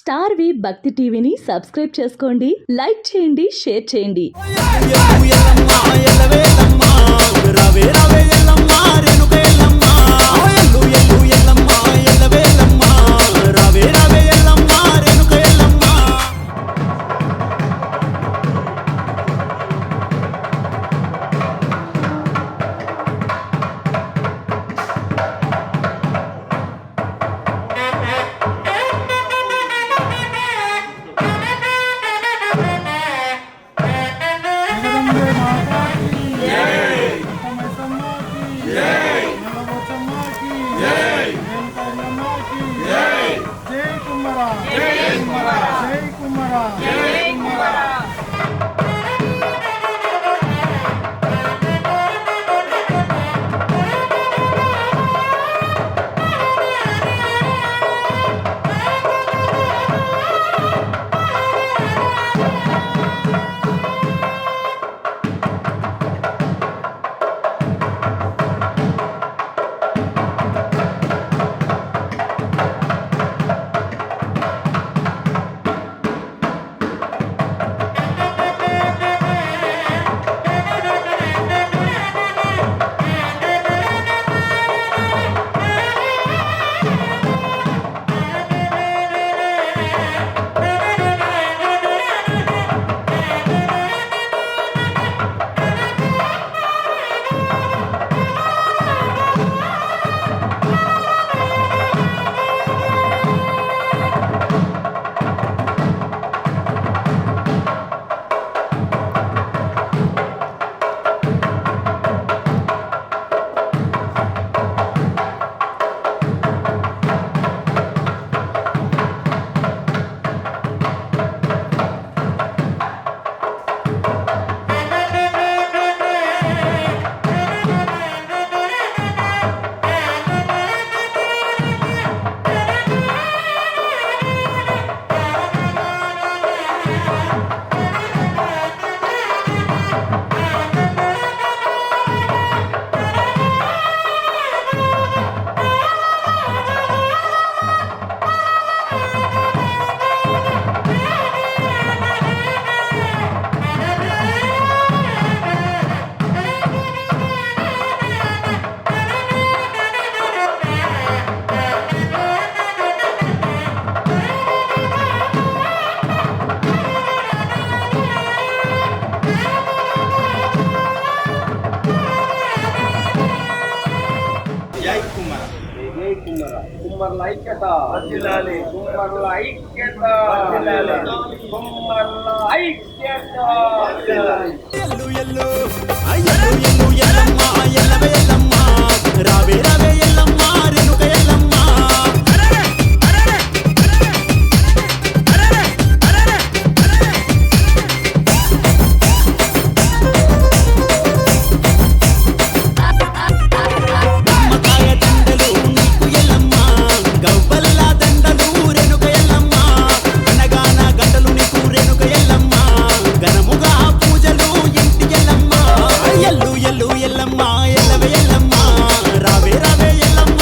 Star వి భక్తి టీవీని subscribe చేసుకోండి, లైక్ చేయండి, షేర్ చేయండి. కుమ్మర్ల ఐక్యత కుమ్మర్ల ఐక్యత కుమ్మర్ల ఐక్యత. రావే రావే ఎల్లమ్మ రేణుక ఎల్లమ్మ ఎల్లమ్మ ఎల్లవే ఎల్లమ్మ రావే రావే ఎల్లమ్మ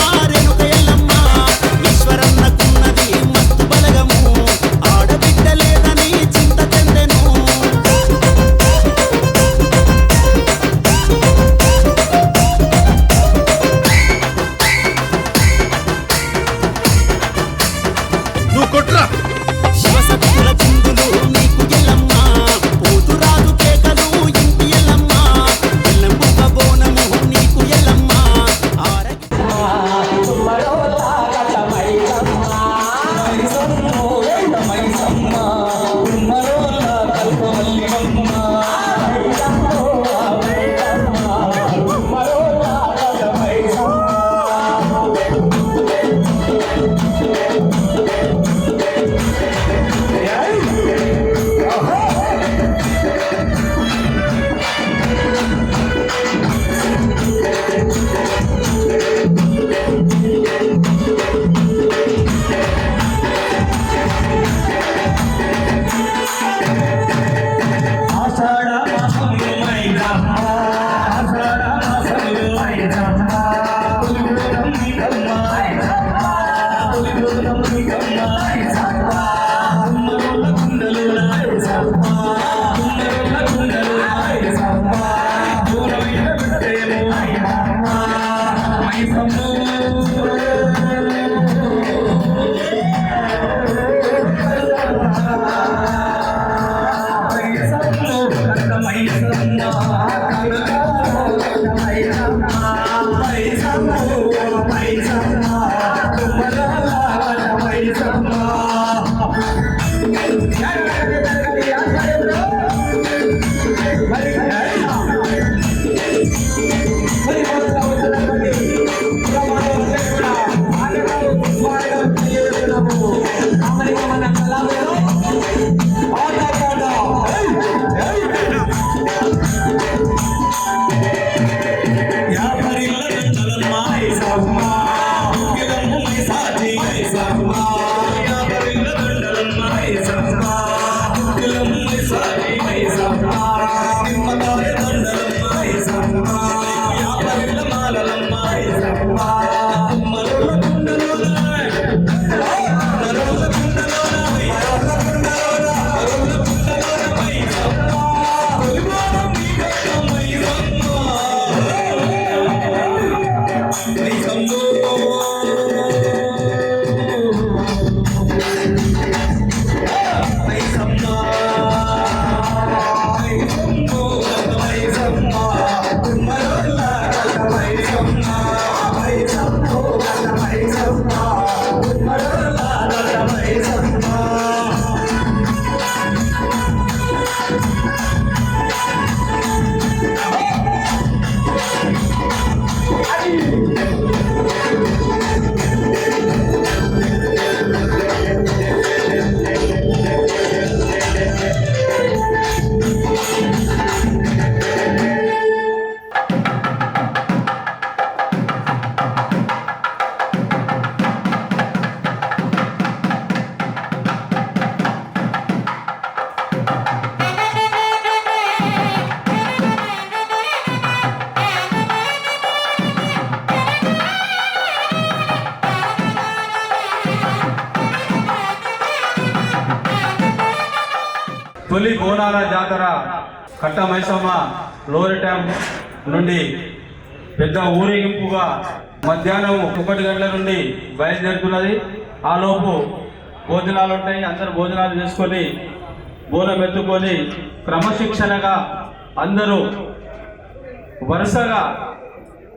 తొలి బోనాల జాతర కట్ట మైసమ్మ లోయర్ డ్యామ్ నుండి పెద్ద ఊరేగింపుగా మధ్యాహ్నం 1 గంటల నుండి బయలుదేరుతున్నది. ఆలోపు భోజనాలు ఉంటాయి. అందరు భోజనాలు చేసుకొని బోనం ఎత్తుకొని క్రమశిక్షణగా అందరూ వరుసగా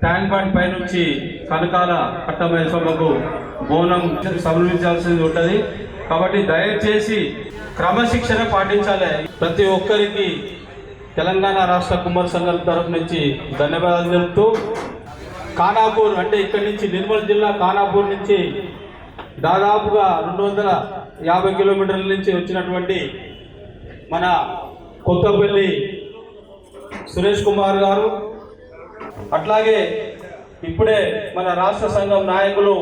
ట్యాంక్ బండ్ పై నుంచి కనకాల కట్ట మైసమ్మకు బోనం సమర్పించాల్సింది ఉంటుంది. కాబట్టి దయచేసి క్రమశిక్షణ పాటించాలి. ప్రతి ఒక్కరికి తెలంగాణ రాష్ట్ర కుమ్మరి సంఘం తరఫు నుంచి ధన్యవాదాలు తెలుపుతూ, ఖానాపూర్ అంటే ఇక్కడి నుంచి నిర్మల్ జిల్లా ఖానాపూర్ నుంచి దాదాపుగా 250 కిలోమీటర్ల నుంచి వచ్చినటువంటి మన కొత్తపల్లి సురేష్ కుమార్ గారు, అట్లాగే ఇప్పుడే మన రాష్ట్ర సంఘం నాయకులు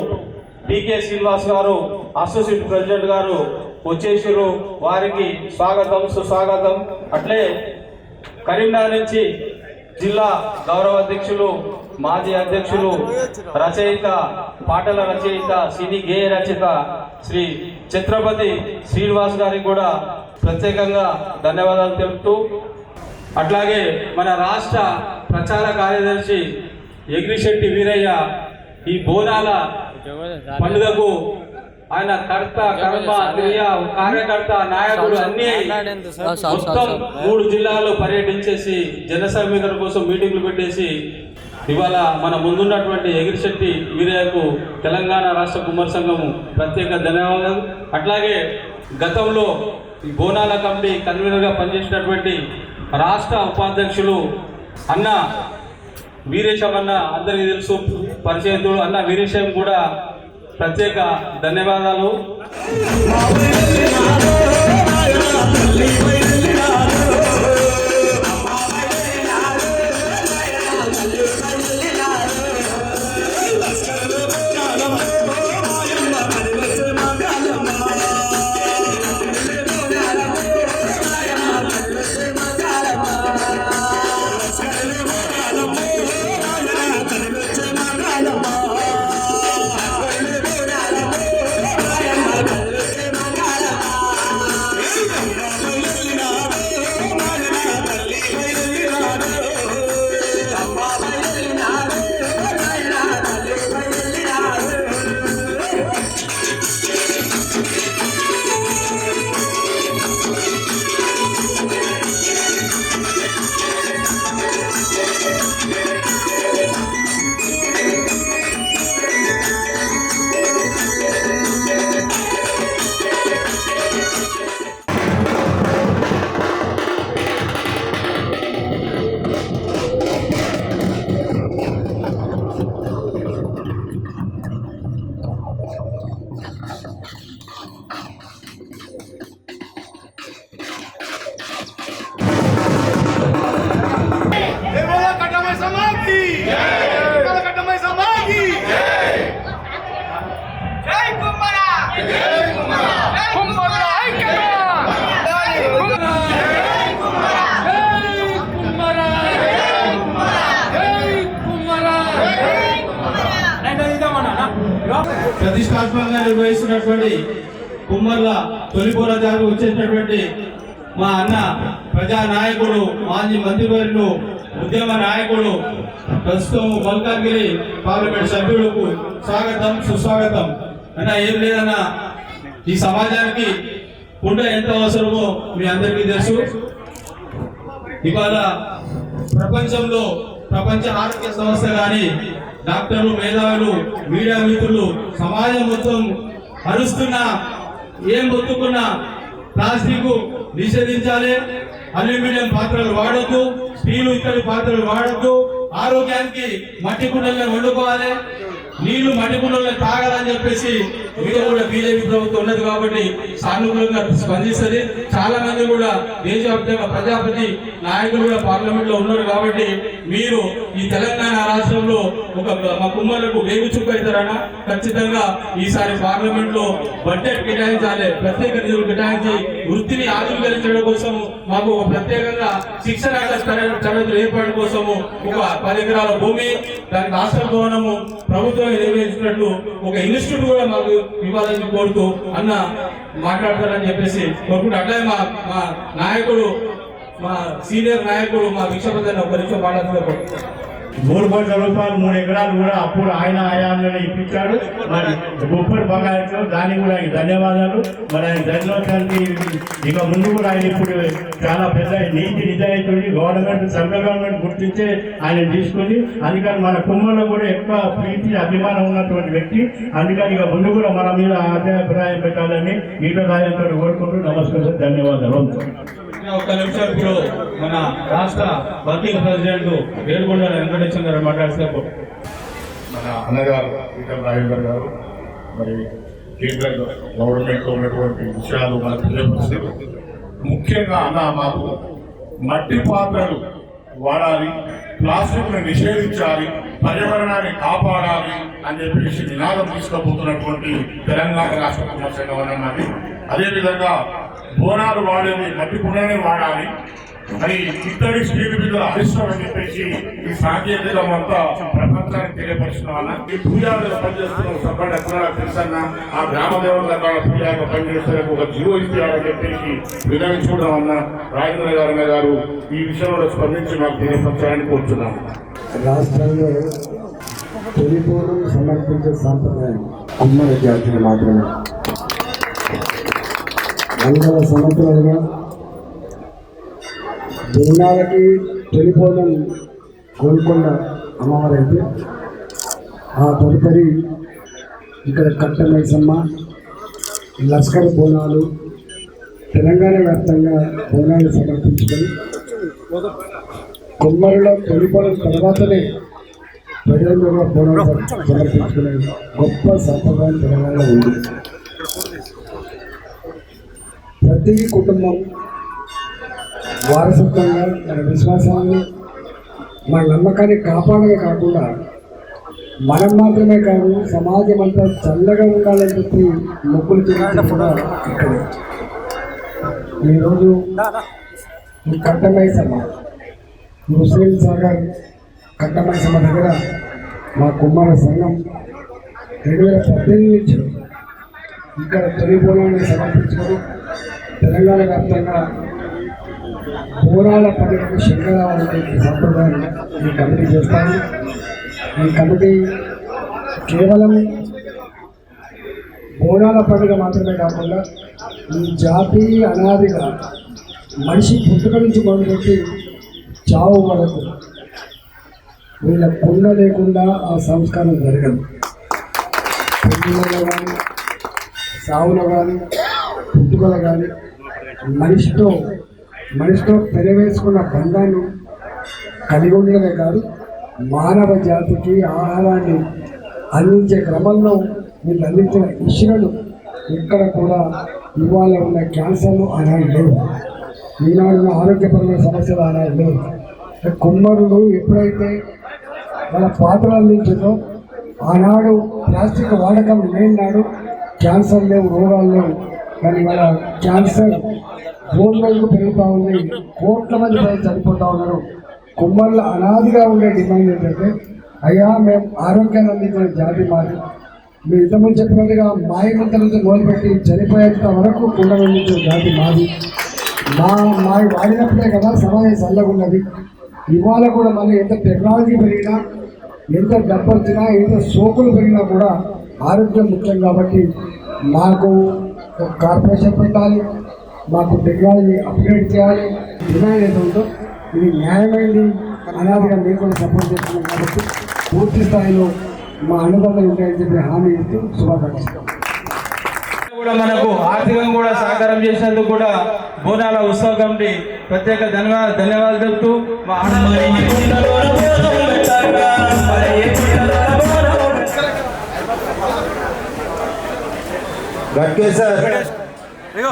డికే శ్రీనివాస్ గారు, అసోసియేట్ ప్రెసిడెంట్ గారు వచ్చేసారు. వారికి స్వాగతం సుస్వాగతం. అట్లే కరీంనగర్ నుంచి జిల్లా గౌరవ అధ్యక్షులు, మాజీ అధ్యక్షులు, రచయిత, పాటల రచయిత, సినీ గేయ రచయిత శ్రీ ఛత్రపతి శ్రీనివాస్ గారికి కూడా ప్రత్యేకంగా ధన్యవాదాలు తెలుపుతూ, అట్లాగే మన రాష్ట్ర ప్రచార కార్యదర్శి ఎగ్రిశెట్టి వీరయ్య ఈ బోనాల పండుగకు ఆయన కర్త, కర్మ, క్రియ, కార్యకర్త, నాయకులు అన్ని మొత్తం 3 జిల్లాల్లో పర్యటించేసి జన సమీకరణ కోసం మీటింగ్లు పెట్టేసి ఇవాళ మన ముందున్నటువంటి ఎగిరిశెట్టి వీరయ్యకు తెలంగాణ రాష్ట్ర కుమ్మరి సంఘము ప్రత్యేక ధన్యవాదాలు. అట్లాగే గతంలో ఈ బోనాల కమిటీ కన్వీనర్గా పనిచేసినటువంటి రాష్ట్ర ఉపాధ్యక్షులు అన్న వీరేశం అన్న, అందరికీ తెలుసు పరిచయంతో, అన్న వీరేశం కూడా ప్రత్యేక ధన్యవాదాలు. ప్రతిష్టాత్మకంగా నిర్వహిస్తున్నటువంటి కుమ్మర్ల తొలి బోనాల జాతరకు వచ్చేసినటువంటి మా అన్న ప్రజా నాయకుడు, మాజీ మంత్రివర్యులు, ఉద్యమ నాయకుడు, ప్రస్తుతం మల్కాజ్గిరి పార్లమెంట్ సభ్యులకు స్వాగతం సుస్వాగతం. అన్న ఏం లేదన్నా, ఈ సమాజానికి కుండ ఎంత అవసరమో మీ అందరికీ తెలుసు. ఇవాళ ప్రపంచంలో ప్రపంచ ఆరోగ్య సంస్థ కానీ, డాక్టర్లు, మేధావులు, మీడియా మిత్రులు, సమాజం మొత్తం అరుస్తున్నా, ఏం మొత్తుకున్నా ప్లాస్టిక్ నిషేధించాలి, అల్యూమినియం పాత్రలు వాడొద్దు, స్టీలు ఇతర పాత్రలు వాడొద్దు, ఆరోగ్యానికి మట్టి కుండలను వండుకోవాలి, నీళ్లు మట్టి కుండలను తాగాలని చెప్పేసి మీద కూడా బీజేపీ ప్రభుత్వం ఉన్నది కాబట్టి సానుకూలంగా స్పందిస్తుంది. చాలా మంది కూడా దేశవ్యాప్తంగా ప్రజాపతి నాయకులు కూడా పార్లమెంట్ లో ఉన్నారు కాబట్టి మీరు ఈ తెలంగాణ రాష్ట్రంలో మా కుమ్మర్లకు వేగు చుక్క అవుతారన్నా ఖచ్చితంగా ఈసారి పార్లమెంట్ లో బడ్జెట్ కేటాయించాలి, ప్రత్యేక నిధులు కేటాయించి వృత్తిని ఆధునీకరించడం కోసం మాకు ఒక ప్రత్యేకంగా శిక్షణ తరగతులు ఏర్పాటు కోసము ఒక 10 ఎకరాల భూమి, దానికి హాస్టల్ భవనము ప్రభుత్వం నిర్వహించినట్లు ఒక ఇన్స్టిట్యూట్ కూడా మాకు ఇవ్వాలని కోరుతూ అన్న మాట్లాడతారని చెప్పేసి కోరుకుంటూ అట్లాగే మా మా నాయకుడు మా సీనియర్ నాయకుడు మా విశ్వపతి ఒక నిమిషం మాట్లాడుతున్నారు. 3 కోట్ల రూపాయలు 3 ఎకరాలు కూడా అప్పుడు ఆయన హయాంలోనే ఇప్పించాడు. మరి గొప్పటి బకాయిలో దానికి కూడా ఆయన ధన్యవాదాలు. మరి ఆయన ధన్యవాదానికి ఇక ముందు కూడా ఆయన ఇప్పుడు చాలా పెద్ద నీతి నిజాయితీ గవర్నమెంట్ సెంట్రల్ గవర్నమెంట్ గుర్తించే ఆయన తీసుకుంది. అందుకని మన కుమ్మలో కూడా ఎక్కువ ప్రీతి అభిమానం ఉన్నటువంటి వ్యక్తి. అందుకని ఇక ముందు కూడా మన మీద అభిప్రాయం పెట్టాలని మీతో సాయంతో కోరుకుంటూ నమస్కారం, ధన్యవాదాలు. ఒక్క నిమిషం ఇప్పుడు మన రాష్ట్ర వర్కింగ్ ప్రెసిడెంట్ వేడుకొండ వెంకటేశ్వర గారు మాట్లాడుతూ మన అన్నగారు ఈటల రాజేందర్ గారు మరి కేంద్ర గవర్నమెంట్లో ఉన్నటువంటి విషయాలు మనకు తెలియపరుస్తారు. ముఖ్యంగా అన్న మాకు మట్టి పాత్రలు వాడాలి, ప్లాస్టిక్ ను నిషేధించాలి, పర్యావరణాన్ని కాపాడాలి అని చెప్పేసి నినాదం తీసుకోబోతున్నటువంటి తెలంగాణ రాష్ట్ర కుటుంబ సంఘం అన్నది. అదేవిధంగా బోనాలు వాడేది మట్టి కుండనే వాడాలి, మరి ఇత్తడి స్టీల్ మీద అరిష్టం అని చెప్పేసి ఈ సాంకేతికం అంతా ప్రపంచానికి తెలియపరుస్తున్నాం అన్న. ఈ పూజారులు పనిచేస్తున్న సభ్యుడు ఎక్కడ తెలుసన్న ఆ గ్రామ దేవతల పూజారులు పనిచేస్తే ఒక జీవో ఇస్తారని చెప్పేసి వినవించుకోవడం అన్న రాజేంద్ర గారు ఈ విషయంలో స్పందించి మాకు తెలియపరచాలని కోరుతున్నాం. రాష్ట్రంలో తొలిపూర్వం సమర్పించే సాంప్రదాయం కుమ్మర జాతిని మాత్రమే. వందల సంవత్సరాలుగా బోనాలకి తొలిపూర్వం గోల్కొండ అమ్మవారు అయితే ఆ తదుపరి ఇక్కడ కట్ట మైసమ్మ, లస్కర్ బోనాలు తెలంగాణ వ్యాప్తంగా బోనాలు సమర్పించుకొని కుమ్మరిలో తొలిపూర్వం తర్వాతనే ప్రజలందరూ బోనాలు సమర్పించుకునే గొప్ప సంప్రదాయం తెలంగాణలో ఉంది. ప్రతి కుటుంబం వారసత్వంగా మన విశ్వాసాన్ని, మన నమ్మకాన్ని కాపాడమే కాకుండా మనం మాత్రమే కాదు సమాజం అంతా చల్లగా ఉండాలని చెప్పి మొక్కులు తిరగడం కూడా ఇక్కడే. ఈరోజు ఈ కట్టమైసమ్మ ముస్లిం సాగర్ కట్టమైసమ్మ దగ్గర మా కుమార సంఘం 2018 నుంచి ఇక్కడ తొలి బోనాన్ని సమర్పించుకొని తెలంగాణ వ్యాప్తంగా బోనాల పండుగకు శంకరావాలని సంప్రదాయం ఈ కమిటీ చేస్తాను. ఈ కమిటీ కేవలం బోనాల పండుగ మాత్రమే కాకుండా ఈ జాతి అనాదిగా మనిషి పుట్టుక నుంచి మొదలుపెట్టి చావు వరకు వీళ్ళ కుండ లేకుండా ఆ సంస్కారం జరగదు. పెళ్ళిళ్ళలో కానీ, సావులో కానీ, పుట్టుకలో కానీ మనిషితో పెరవేసుకున్న బంధాన్ని కలిగి ఉండడమే కాదు, మానవ జాతికి ఆహారాన్ని అందించే క్రమంలో వీళ్ళు అందించిన ఇష్యూలు ఇక్కడ కూడా ఇవాళ ఉన్న క్యాన్సర్లు ఆనాడు లేవు, ఈనాడున్న ఆరోగ్యపరమైన సమస్యలు ఆనాడు లేవు. కుమ్మరులు ఎప్పుడైతే వాళ్ళ పాత్రలు అందించిందో ఆనాడు ప్లాస్టిక్ వాడకం లేనినాడు క్యాన్సర్ లేవు, రోగాలు లేవు. కానీ వాళ్ళ క్యాన్సర్ రోజులకు పెరుగుతూ ఉంది, కోట్ల మంది ప్రజలు చనిపోతూ ఉన్నారు. కుమ్మర్ల అనాదిగా ఉండే డిమాండ్ ఏంటంటే, అయ్యా మేము ఆరోగ్యాన్ని అందించిన జాతి మాది, మీరు ఇంతకుముందు చెప్పినట్టుగా మాయమంత నుంచి మొదలుపెట్టి చనిపోయేంత వరకు కుండ అందించిన జాతి మాది. మావి వాడినప్పుడే కదా సమాజం చల్లగున్నది. ఇవాళ కూడా మళ్ళీ ఎంత టెక్నాలజీ పెరిగినా, ఎంత డబ్బు వచ్చినా, ఎంత సోకులు పెరిగినా కూడా ఆరోగ్యం ముఖ్యం. కాబట్టి మాకు ఒక కార్పొరేషన్ పెట్టాలి, మాకు టెక్నాలజీ అప్గ్రేడ్ చేయాలి. డిమాండ్ ఏదో ఉందో ఇది న్యాయమైంది అనాదిగా మేము కూడా సపోర్ట్ చేస్తున్నాం. కాబట్టి పూర్తి స్థాయిలో మా అనుబంధాలు ఉంటాయని చెప్పి హామీ ఇస్తూ శుభాకాంక్షలు. కూడా మనకు ఆర్థికంగా కూడా సహకారం చేసినందుకు కూడా బోనాల ఉత్సవ కమిటీ ప్రత్యేక ధన్యవాదాలు తెలుపుతూ మా గట్కేసర్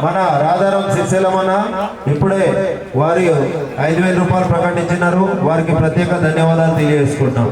మన రాధారాం శ్రీశైలమన్న ఇప్పుడే వారి 5,000 రూపాయలు ప్రకటించినారు. వారికి ప్రత్యేక ధన్యవాదాలు తెలియజేసుకుంటాం.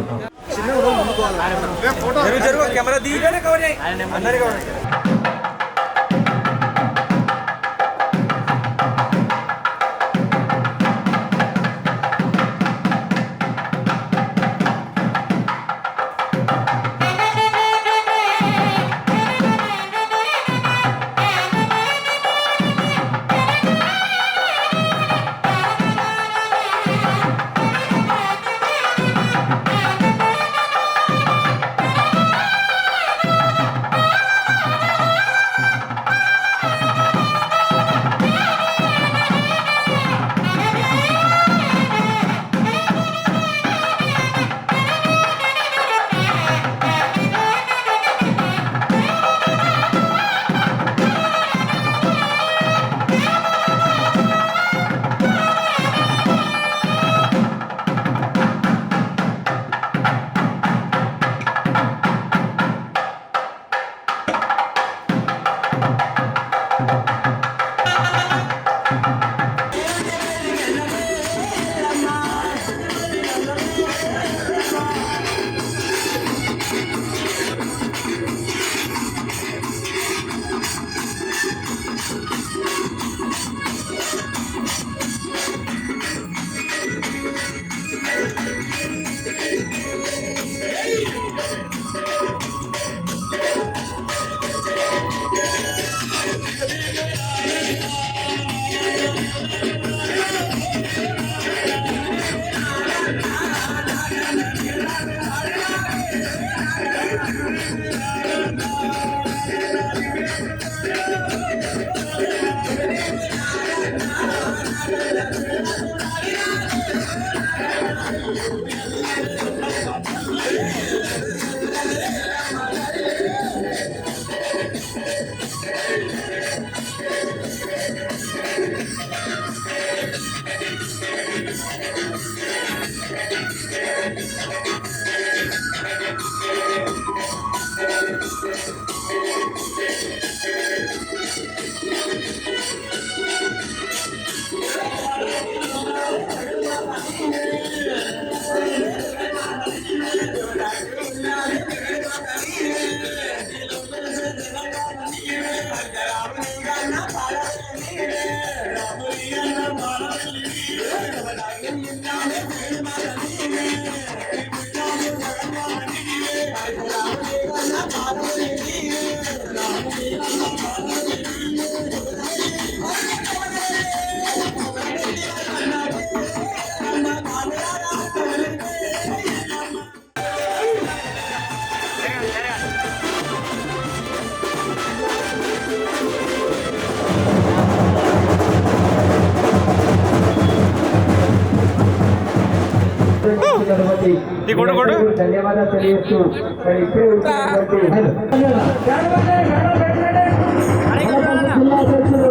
ధన్యవాదాలు తెలియజేస్తూ మరి ఇప్పుడే జిల్లా అధ్యక్షులు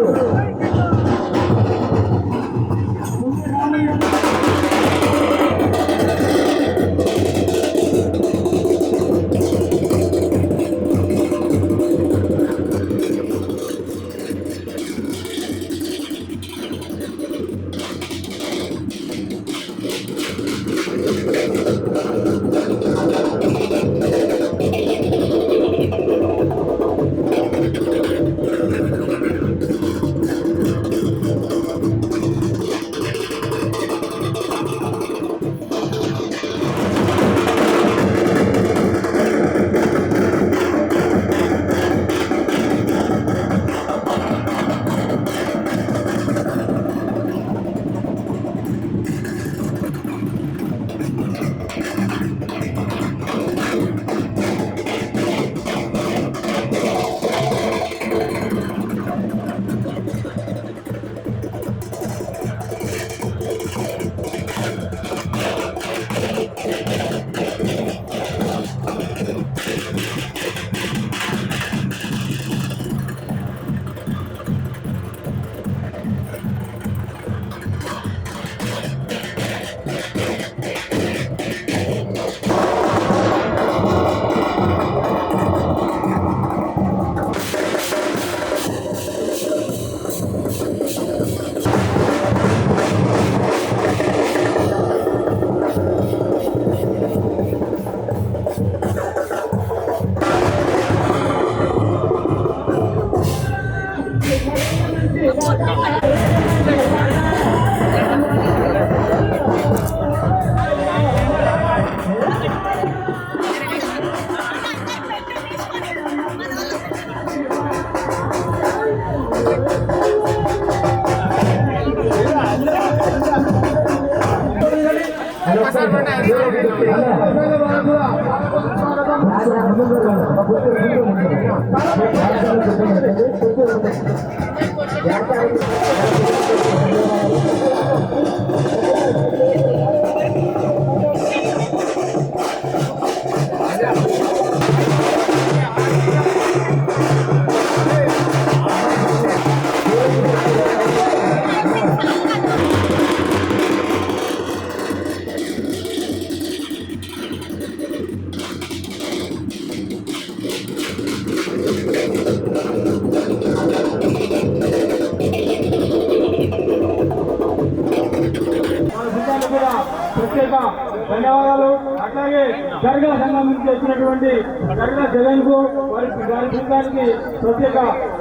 ధన్యవాదాలు. అట్లాగే దర్గా సంఘం నుంచి వచ్చినటువంటి దర్గా జగన్ కు వారి బృందానికి ప్రత్యేక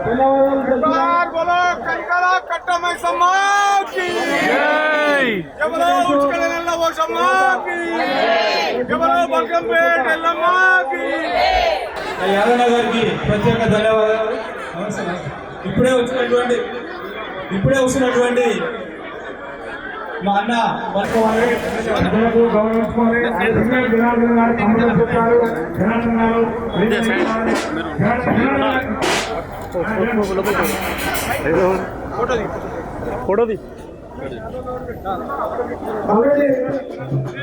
ధన్యవాదాలు యాదన్న గారికి ప్రత్యేక ధన్యవాదాలు. ఇప్పుడే వచ్చినటువంటి మా అన్న ప్రజలకు గౌరవించుకోవాలి. జనార్దన్ గారు తమ్ముడు చెప్పారు. జనార్దన్ గారు ఫోటోది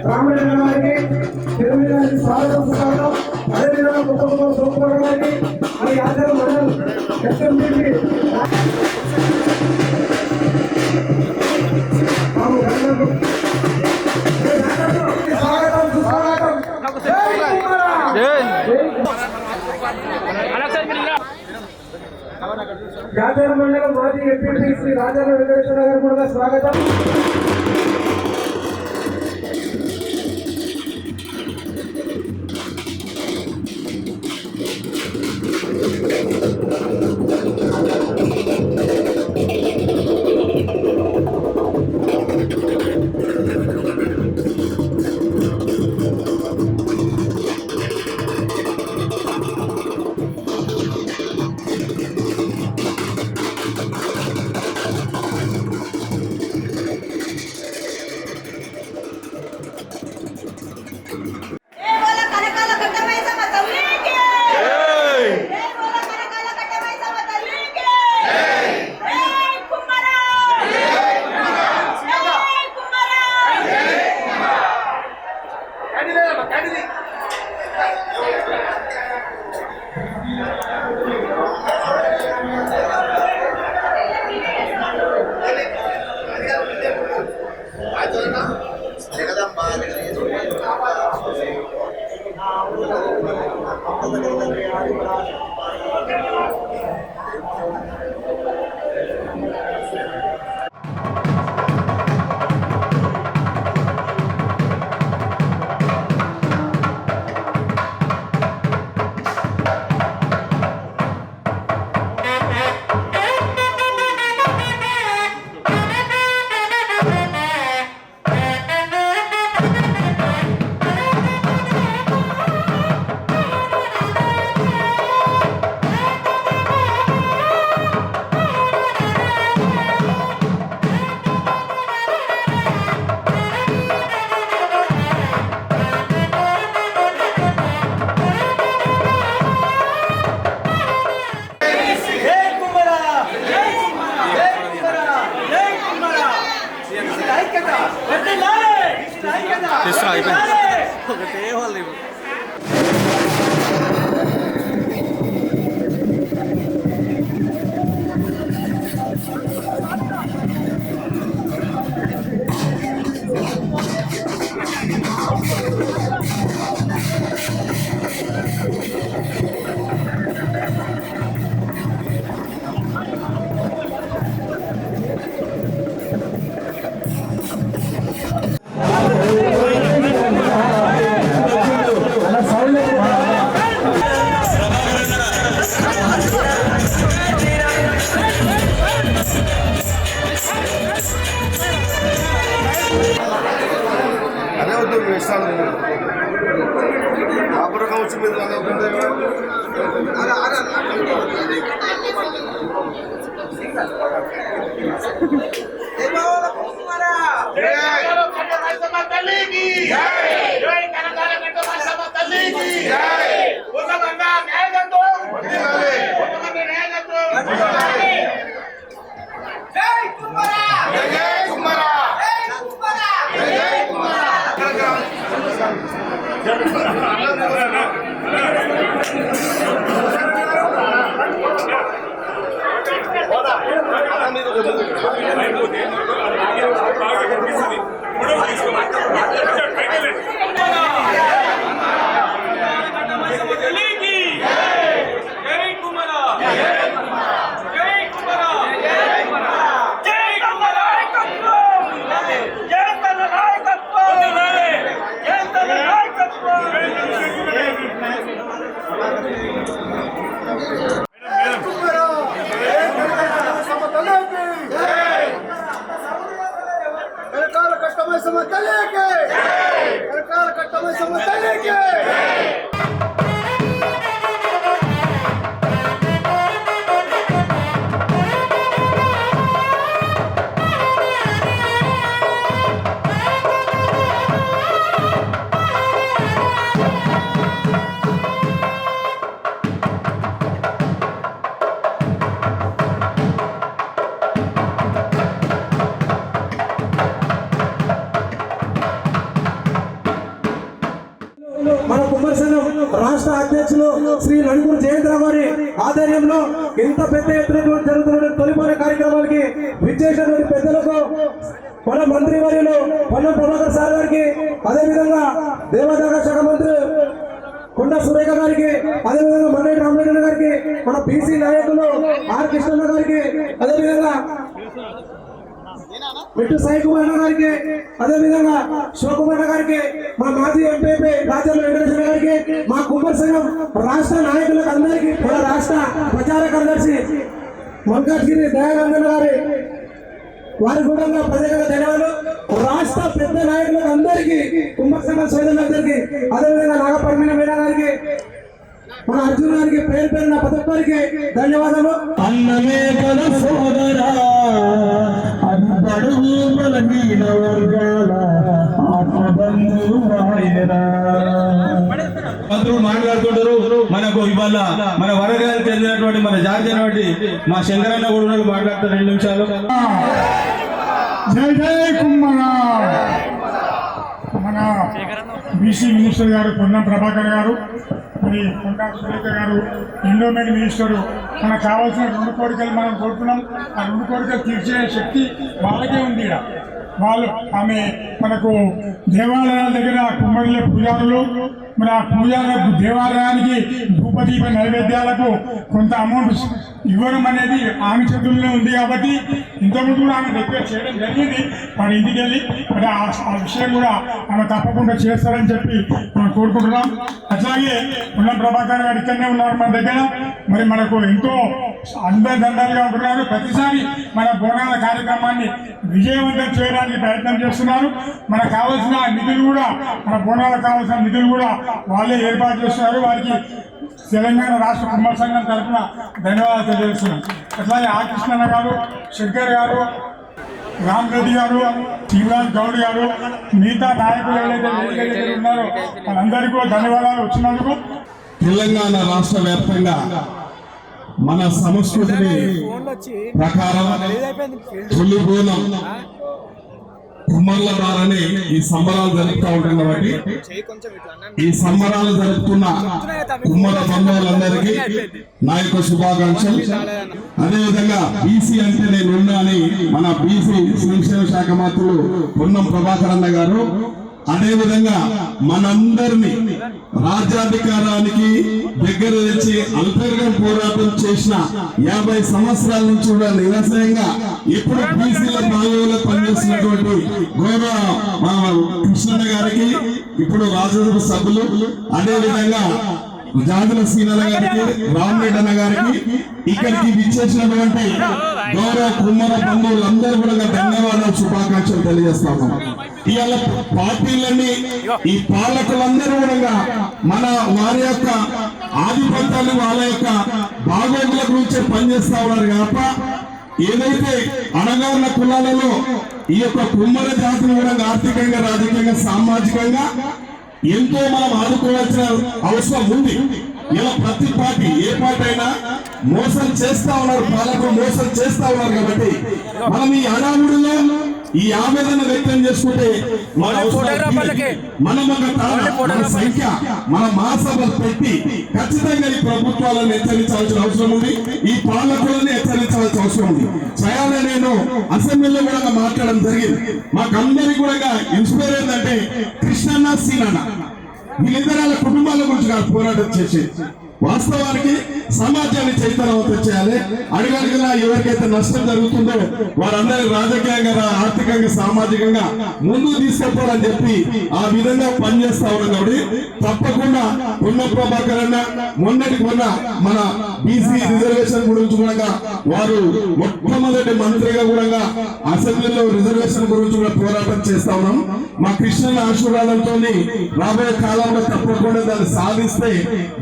రామరెడ్డి గారికి తెలుగు స్వాగతం స్వాగతం. అదేవిధంగా కుటుంబ సోమవారం గారికి మరి ఆచారం మండలం ఎస్ఎంపీ జాతీయ మండలం మాజీ ఎంపీ శ్రీ రాజాల వెంకటేశ్వర గారు కూడా స్వాగతం. అదే వద్దు ఇస్తాను అప్పుడు కావచ్చు మీరు మన కుమ్మరి సంఘం రాష్ట్ర అధ్యక్షులు శ్రీ నడుగురు జయంతరావు గారి ఆధ్వర్యంలో ఇంత పెద్ద ఎత్తున జరుగుతున్న తొలిపోయిన కార్యక్రమాలకి విచ్చేసినటువంటి పెద్దలకు మన మంత్రి వర్యులు పొన్నం ప్రభాకర్ సార్ గారికి, అదేవిధంగా దేవాదాయ శాఖ మంత్రి కొండ సురేఖ గారికి, అదేవిధంగా మన్నెటి రామరెడ్డి గారికి, మన బీసీ నాయకులు ఆర్ కృష్ణన్న గారికి, అదేవిధంగా మిట్టు సాయి కుమార్ గారికి, అదేవిధంగా శివకుమార్ గారికి, మా మాజీ ఎంపీ రాజ్యాల వెంకటేశ్వర గారికి, మా కుమ్మరి సంఘం రాష్ట్ర నాయకులకు అందరికీ, మన రాష్ట్ర ప్రచార కార్యదర్శి మల్కాజ్గిరి దయానందన్ గారి వారికి కూడా ప్రత్యేకంగా ధన్యవాదాలు. రాష్ట్ర పెద్ద నాయకులకు అందరికీ, కుమ్మరి సంఘం సోదరులందరికీ, అదేవిధంగా నాగపర్మీన మీనా గారికి, మన అర్జున్ గారికి పేరు పేరున ప్రతి ఒక్కరికి ధన్యవాదాలు. అన్నమే కల సోదరా అడుగు బలహీన వర్గాల ఆత్మబంధువు ఆయనరా. మంత్రులు మాట్లాడుతుంటారు. మనకు ఇవాళ మన వరంగల్ చెందినటువంటి మన జాతి మా శంకరన్న కూడా మాట్లాడతారు 2 నిమిషాలు. జై జై కుమ్మర. మన బీసీ మినిస్టర్ గారు పొన్నం ప్రభాకర్ గారు, మరి కొండ సురేఖ గారు, ఎండోమెంట్ మినిస్టరు, మనకు కావాల్సిన 2 కోరికలు మనం కోరుకున్నాం. ఆ 2 కోరికలు తీర్చే శక్తి వాళ్ళకే ఉంది. వాళ్ళు ఆమె మనకు దేవాలయాల దగ్గర కుమ్మరిల పూజారులు, మరి ఆ పూజారులకు దేవాలయానికి ధూపదీప నైవేద్యాలకు కొంత అమౌంట్ ఇవ్వడం అనేది ఆమె చేతుల్లో ఉంది. కాబట్టి ఇంతకుముందు కూడా ఆమె రిక్వెస్ట్ చేయడం జరిగింది. మరి ఇంటికి వెళ్ళి మరి ఆ విషయం కూడా ఆమె తప్పకుండా చేస్తారని చెప్పి మనం కోరుకుంటున్నాం. అట్లాగే పొన్నం ప్రభాకర్ గారు ఇక్కడనే ఉన్నారు మన దగ్గర. మరి మనకు ఎంతో అండదండలుగా ఉంటున్నారు. ప్రతిసారి మన బోనాల కార్యక్రమాన్ని విజయవంతం చేయడానికి ప్రయత్నం చేస్తున్నారు. మనకు కావాల్సిన నిధులు కూడా, మన బోనాలకు కావాల్సిన నిధులు కూడా వాళ్ళే ఏర్పాటు చేస్తున్నారు. వారికి తెలంగాణ రాష్ట్ర కుమ్మరి సంఘం తరఫున ధన్యవాదాలు తెలియజేస్తున్నాం. అట్లాగే ఆర్ కృష్ణన్న గారు, శంకర్ గారు, రామరెడ్డి గారు, శివరాజ్ గౌడ్ గారు, మిగతా నాయకులు ఎవరైతే ఉన్నారో వాళ్ళందరికీ కూడా ధన్యవాదాలు వచ్చినందుకు. తెలంగాణ రాష్ట్ర వ్యాప్తంగా మన సంస్కృతిని ప్రకారం తొలి బోనం కుమ్మర్ల ద్వారానే ఈ సంబరాలు జరుపుతూ ఉంటాం కాబట్టి ఈ సంబరాలు జరుపుతున్న కుమ్మర బంధువులందరికీ నా యొక్క శుభాకాంక్షలు. అదేవిధంగా బీసీ అంటే నేను ఉన్నా అని మన బీసీ సంక్షేమ శాఖ మంత్రులు పొన్నం ప్రభాకర్ అన్న గారు, అదేవిధంగా మనందరినీ రాజ్యాధికారానికి దగ్గర తెచ్చి అంతర్గత పోరాటం చేసిన 50 సంవత్సరాల నుంచి కూడా నిరసనంగా ఇప్పుడు బీసీల బాధ్యతలో పనిచేస్తున్నటువంటి గౌరవ కృష్ణన్న గారికి, ఇప్పుడు రాజ్యసభ సభ్యులు, అదేవిధంగా జాతుల సీనల గారికి, రామరెడ్డి అన్న గారికి, ఇక్కడికి విచ్చేసినటువంటి గౌరవ కుమ్మర బంధువులందరూ కూడా ధన్యవాదాలు, శుభాకాంక్షలు తెలియజేస్తాము. ఇవాళ పార్టీలన్నీ ఈ పాలకులందరూ కూడా మన వారి యొక్క ఆధిపత్యాలు, వాళ్ళ యొక్క బాగోగుల గురించి పనిచేస్తా ఉన్నారు తప్ప ఏదైతే అణగారిన కులాలలో ఈ యొక్క కుమ్మర జాతిని కూడా ఆర్థికంగా, రాజకీయంగా, సామాజికంగా ఎంతో మనం ఆదుకోవాల్సిన అవసరం ఉంది. ఇలా ప్రతి పార్టీ, ఏ పార్టీ అయినా మోసం చేస్తా ఉన్నారు, పాలకులు మోసం చేస్తా ఉన్నారు. కాబట్టి మనం ఈ అడావుడిలో ఈ ఆవేదన వ్యక్తం చేసుకుంటే మన సంఖ్య, మన మహాసభలు పెట్టి ఖచ్చితంగా ఈ ప్రభుత్వాలను హెచ్చరించాల్సిన అవసరం ఉంది, ఈ పాలకులను హెచ్చరించాల్సిన అవసరం ఉంది. స్వయాన్ని నేను అసెంబ్లీలో కూడా మాట్లాడడం జరిగింది. మాకందరికి కూడా ఇన్స్పైర్ ఏంటంటే కృష్ణన్న, సీనన్న, వీళ్ళిద్దరాల కుటుంబాల గురించి కాదు పోరాటం చేసేది. వాస్తవానికి సమాజాన్ని చైతన్యవంతం చేయాలి. అడుగడుగునా ఎవరికైతే నష్టం జరుగుతుందో వారందరూ రాజకీయంగా, ఆర్థికంగా, సామాజికంగా ముందుకు తీసుకెళ్తారని చెప్పి ఆ విధంగా పనిచేస్తా ఉన్నాం. కాబట్టి తప్పకుండా పొన్నం ప్రభాకర్ అన్న మొన్న మన బీసీ రిజర్వేషన్ గురించి కూడా వారు మొట్టమొదటి మంత్రిగా కూడా అసెంబ్లీలో రిజర్వేషన్ గురించి కూడా పోరాటం చేస్తా ఉన్నాం. మా కృష్ణన్న ఆశీర్వాదంతో రాబోయే కాలంలో తప్పకుండా దాన్ని సాధిస్తే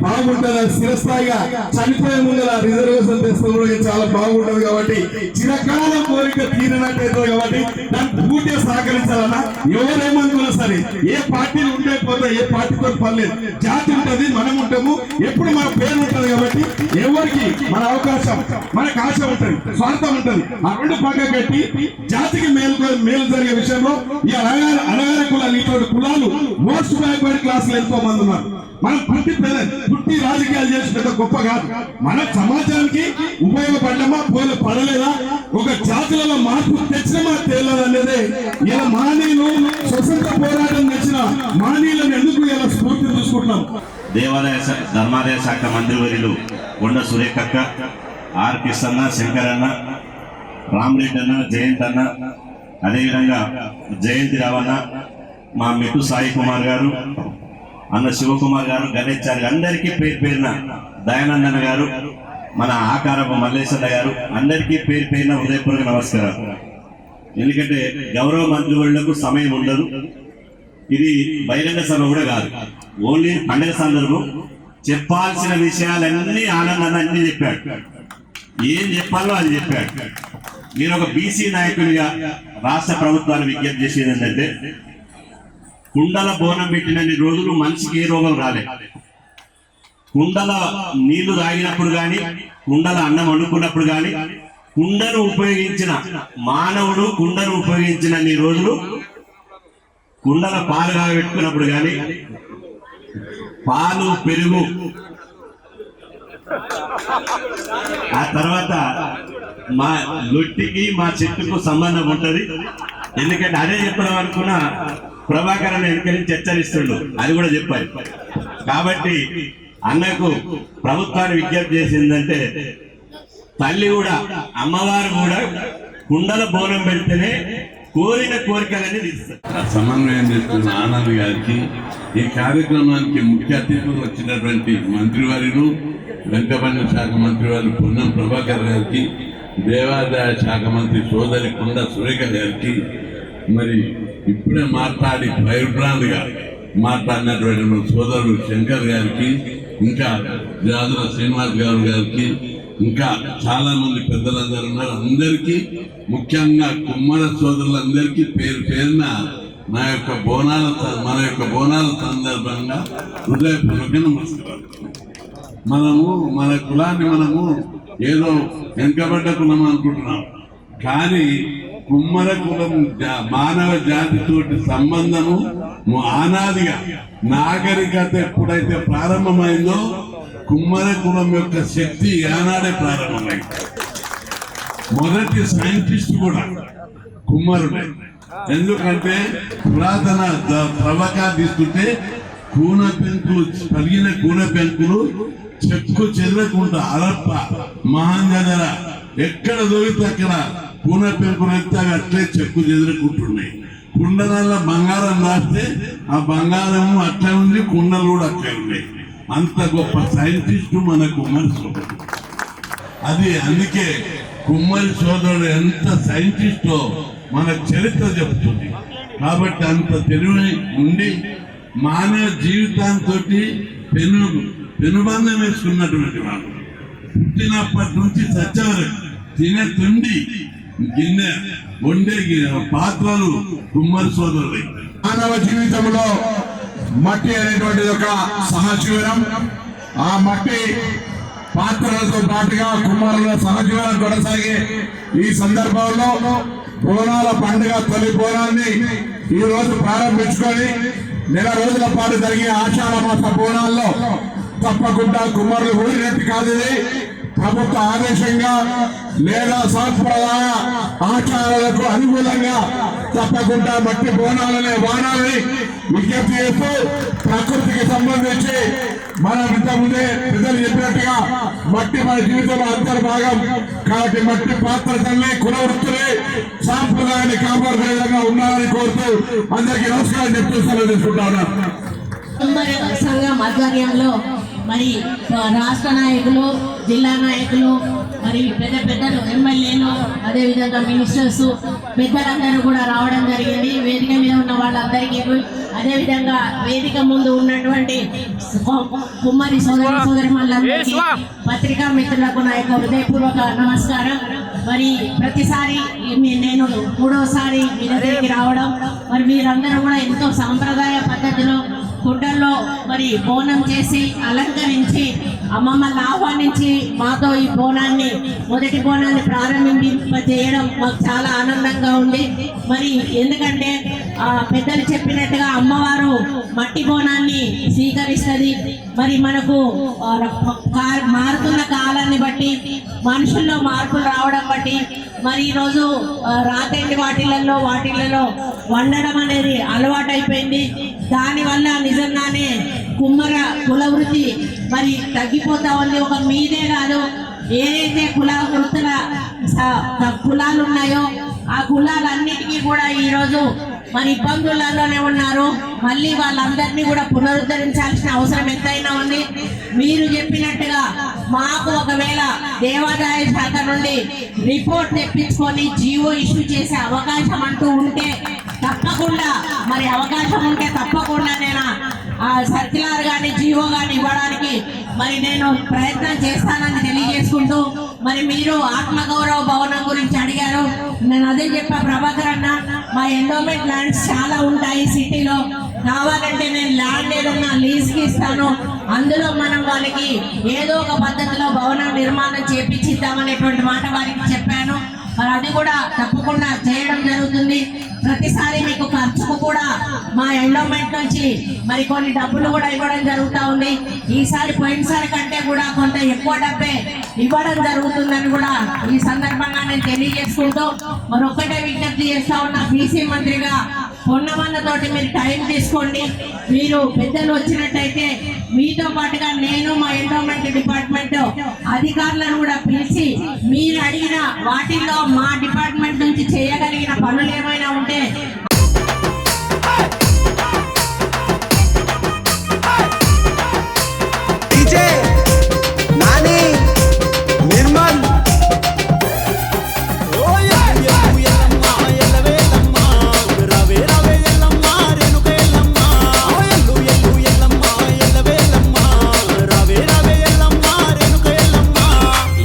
బాగుంటుంది. స్థిరస్థాయిగా చనిపోయే ముందు రిజర్వేషన్ తెస్తే చాలా బాగుంటది. కాబట్టి చిరకాలం కోరిక తీరినట్టయితుంది. కాబట్టి దాన్ని పూర్తిగా సహకరించాలన్నా ఎవరేమనుకున్నా సరే, ఏ పార్టీలు ఉంటే పోతే ఏ పార్టీతో పర్లేదు, జాతి ఉంటది, మనం ఉంటాము, ఎప్పుడు మన పేరు ఉంటది. కాబట్టి ఎవరికి మన అవకాశం, మనకు ఆశ ఉంటది, స్వార్థం ఉంటది. ఆ రెండు పక్క కట్టి జాతికి మేలు జరిగే విషయంలో ఈ అనగారి కులాలు, ఇటువంటి కులాలు మోస్ట్ బ్యాక్వర్డ్ క్లాసులు ఎంతో మంది ఉన్నారు. మనం పుట్టి రాజకీయాలు చేసి పెద్ద గొప్ప కాదు. మన సమాజానికి ఉపయోగపడ్డమా, పడలేదా, ఒక జాతులలో మార్పు తెచ్చినమా తేలేదు అనేది ఇలా మానీయులు స్వతంత్ర పోరాటం తెచ్చిన మానీయులను ఎందుకు ఇలా స్ఫూర్తి చూసుకుంటున్నాం. దేవాలయ ధర్మాదాయ శాఖ మంత్రివర్యులు కొండ సురేఖక్క, ఆర్ కృష్ణన్న, శంకరన్న, రామరెడ్డి అన్న, జయంత్ అన్న, అదేవిధంగా జయంతి రావన్న, మా మెట్టు సాయి కుమార్ గారు, అన్న శివకుమార్ గారు, గణేష్ చారి, అందరికీ పేరు పేరున, దయానందన గారు, మన ఆకారపు మల్లేశ్వర గారు, అందరికీ పేరు పేరున హృదయపూర్వక నమస్కారం. ఎందుకంటే గౌరవ మంత్రివర్యులకు సమయం ఉండదు. ఇది బహిరంగ సభ కూడా కాదు, ఓన్లీ పండుగ సందర్భం. చెప్పాల్సిన విషయాలన్నీ ఆనందన్న అన్ని చెప్పాడు, ఏం చెప్పాలో అది చెప్పాడు. నేను ఒక బీసీ నాయకునిగా రాష్ట్ర ప్రభుత్వాన్ని విజ్ఞప్తి చేసేది ఏంటంటే, కుండల బోనం పెట్టినన్ని రోజులు మనిషికి ఏ రోగం రాలే. కుండల నీళ్లు తాగినప్పుడు కానీ, కుండల అన్నం వండుకున్నప్పుడు కానీ, కుండను ఉపయోగించిన మానవుడు కుండను ఉపయోగించినన్ని రోజులు, కుండల పాలు కాగబెట్టుకున్నప్పుడు కానీ, పాలు, పెరుగు, ఆ తర్వాత మా లొట్టికి మా చెట్టుకు సంబంధం ఉంటది. ఎందుకంటే అదే చెప్పడం అనుకున్నా ప్రభాకర్ అన్న వెనక నుంచి హెచ్చరిస్తుండు, అది కూడా చెప్పాలి. కాబట్టి అన్నకు ప్రభుత్వాన్ని విజ్ఞప్తి చేసిందంటే, తల్లి కూడా, అమ్మవారు కూడా కుండల బోనం పెడితేనే కోరిన కోరికలన్నీ తీస్తారు. సమన్వయం చేస్తున్న ఆనంద్ గారికి, ఈ కార్యక్రమానికి ముఖ్య అతిథులు వచ్చినటువంటి మంత్రివర్యులు, వెంకపల్లి శాఖ మంత్రివర్యులు పొన్నం ప్రభాకర్ గారికి, దేవాదాయ శాఖ మంత్రి సోదరి కొండ సురేఖ గారికి, మరి ఇప్పుడే మాట్లాడి భయభ్రాంతిగా మాట్లాడినటువంటి మన సోదరుడు శంకర్ గారికి, ఇంకా జాదుల శ్రీనివాస్ గారికి, ఇంకా చాలా మంది పెద్దలందరూ ఉన్నారు. అందరికీ, ముఖ్యంగా కుమ్మర సోదరులందరికీ పేరు పేరున మన యొక్క బోనాల సందర్భంగా హృదయపూర్వక నమస్కారం. మన కులాన్ని ఏదో వెనుకబడ్డ కులం అనుకుంటున్నాం, కానీ కుమ్మర కులం మానవ జాతితోటి సంబంధము అనాదిగా నాగరికత ఎప్పుడైతే ప్రారంభమైందో కుమ్మర కులం యొక్క శక్తి ఆనాడే ప్రారంభమైంది. మొదటి సైంటిస్ట్ కూడా కుమ్మరుడే. ఎందుకంటే పురాతన త్రవ్వకాలు తీసుకుంటే కూన పెంకులు, పలిగిన కూన పెంకులు చెక్కు చెల్లకుండా అరప్ప, మహాంజనర ఎక్కడ దొరికితే అక్కడ కూన పెంకులు ఎత్తే అవి అట్లే చెక్కు చెదరకుంటున్నాయి. కుండలలో బంగారం రాస్తే ఆ బంగారము అట్లే ఉంది, కుండలు కూడా అట్లే ఉన్నాయి. అంత గొప్ప సైంటిస్టు మన కుమ్మరి సోదరుడు. అది అందుకే కుమ్మరి సోదరుడు ఎంత సైంటిస్టో మన చరిత్ర చెబుతుంది. కాబట్టి అంత తెలివి ఉండి మానవ జీవితాంతో పెనుబంధం వేసుకున్నటువంటి వాడు. పుట్టినప్పటి నుంచి చచ్చే వరకు తినే తిండి, గిన్నె, వండే పాత్రలు కుమ్మరి సోదరులు. మానవ జీవితంలో మట్టి అనేటువంటిది ఒక సహజీవనం. ఆ మట్టి పాత్రలతో పాటుగా కుమ్మరుల సహజీవనం కొనసాగే ఈ సందర్భంలో బోనాల పండుగ తొలి బోనాన్ని ఈ రోజు ప్రారంభించుకొని నెల రోజుల పాటు జరిగే ఆషాఢ మాస బోనాల్లో తప్పకుండా కుమ్మరులు ఊరినట్టు కాదు. ప్రభుత్వ ఆదేశంగా లేదా సాంప్రదాయ ఆచారాలకు అనుకూలంగా తప్పకుండా మట్టి బోనాలనే వానాలని విజ్ఞప్తి చేస్తూ, ప్రకృతికి సంబంధించి మనం ఇంతకుముందే పెద్దలు చెప్పినట్టుగా మట్టి మన జీవితంలో అంతర్భాగం కాబట్టి మట్టి పాత్ర తల్లి కుల వృత్తులే సాంప్రదాయాన్ని కాపాడుకునే విధంగా ఉండాలని కోరుతూ అందరికీ నమస్కారం చెప్తూ సెలవు తీసుకుంటాను. కుమ్మరి సంఘం ఆధ్వర్యంలో మరి రాష్ట్ర నాయకులు, జిల్లా నాయకులు, మరి పెద్దలు, ఎమ్మెల్యేలు, అదేవిధంగా మినిస్టర్స్, పెద్దలందరూ కూడా రావడం జరిగింది. వేదిక మీద ఉన్న వాళ్ళందరికీ, అదేవిధంగా వేదిక ముందు ఉన్నటువంటి కుమ్మరి సోదరిమణులందరికీ, పత్రికా మిత్రులకు నా యొక్క హృదయపూర్వక నమస్కారం. మరి ప్రతిసారి నేను మూడోసారి మీ దగ్గరికి రావడం, మరి మీరందరూ కూడా ఎంతో సాంప్రదాయ పద్ధతిలో కుండల్లో మరి బోనం చేసి అలంకరించి అమ్మమ్మల్ని ఆహ్వానించి మాతో ఈ బోనాన్ని, మొదటి బోనాన్ని ప్రారంభింపజేయడం మాకు చాలా ఆనందంగా ఉంది. మరి ఎందుకంటే పెద్దలు చెప్పినట్టుగా అమ్మవారు మట్టి బోనాన్ని స్వీకరిస్తుంది. మరి మనకు మారుతున్న కాలాన్ని బట్టి, మనుషుల్లో మార్పులు రావడం బట్టి మరి ఈరోజు రాత్రి వాటిలలో వండడం అనేది అలవాటైపోయింది. దానివల్ల నిజంగానే కుమ్మర కుల వృత్తి మరి తగ్గిపోతా ఉంది. ఒక మీదే కాదు, ఏదైతే వృత్తుల కులాలు ఉన్నాయో ఆ కులాలన్నిటికీ కూడా ఈరోజు మరి ఇబ్బందులలోనే ఉన్నారు. మళ్ళీ వాళ్ళందరినీ కూడా పునరుద్ధరించాల్సిన అవసరం ఎంతైనా ఉంది. మీరు చెప్పినట్టుగా మాకు ఒకవేళ దేవాదాయ శాఖ నుండి రిపోర్ట్ తెప్పించుకొని జీవో ఇష్యూ చేసే అవకాశం అంటూ ఉంటే తప్పకుండా, మరి అవకాశం ఉంటే తప్పకుండా నేను ఆ సర్క్యులర్ కానీ జీవో కానీ ఇవ్వడానికి మరి నేను ప్రయత్నం చేస్తానని తెలియజేసుకుంటూ, మరి మీరు ఆత్మగౌరవ భవనం గురించి అడిగారు. నేను అదే చెప్పా, ప్రభాకర్ అన్న, మా ఎండోమెంట్ ల్యాండ్స్ చాలా ఉంటాయి సిటీలో, కావాలంటే నేను ల్యాండ్ ఏదన్నా లీజ్కి ఇస్తాను, అందులో మనం వాళ్ళకి ఏదో ఒక పద్ధతిలో భవనం నిర్మాణం చేపించిద్దామనేటువంటి మాట వారికి చెప్పాను. మరి అది కూడా తప్పకుండా చేయడం జరుగుతుంది. ప్రతిసారి మీకు ఖర్చుకు కూడా మా ఎండోమెంట్ నుంచి మరి కొన్ని డబ్బులు కూడా ఇవ్వడం జరుగుతూ ఉంది. ఈసారి పోయినసారి కంటే కూడా కొంత ఎక్కువ డబ్బే ఇవ్వడం జరుగుతుందని కూడా ఈ సందర్భంగా నేను తెలియజేసుకుంటూ, మరొక్కటే విజ్ఞప్తి చేస్తా ఉన్నా, బీసీ మంత్రిగా పొన్నమన్నతోటి మీరు టైం తీసుకోండి. మీరు పెద్దలు వచ్చినట్టయితే మీతో పాటుగా నేను మా ఎండోమెంట్ డిపార్ట్మెంట్ అధికారులను కూడా పిలిచి మీరు అడిగిన వాటిల్లో మా డిపార్ట్మెంట్ నుంచి చేయగలిగిన పనులు ఏమైనా ఉంటే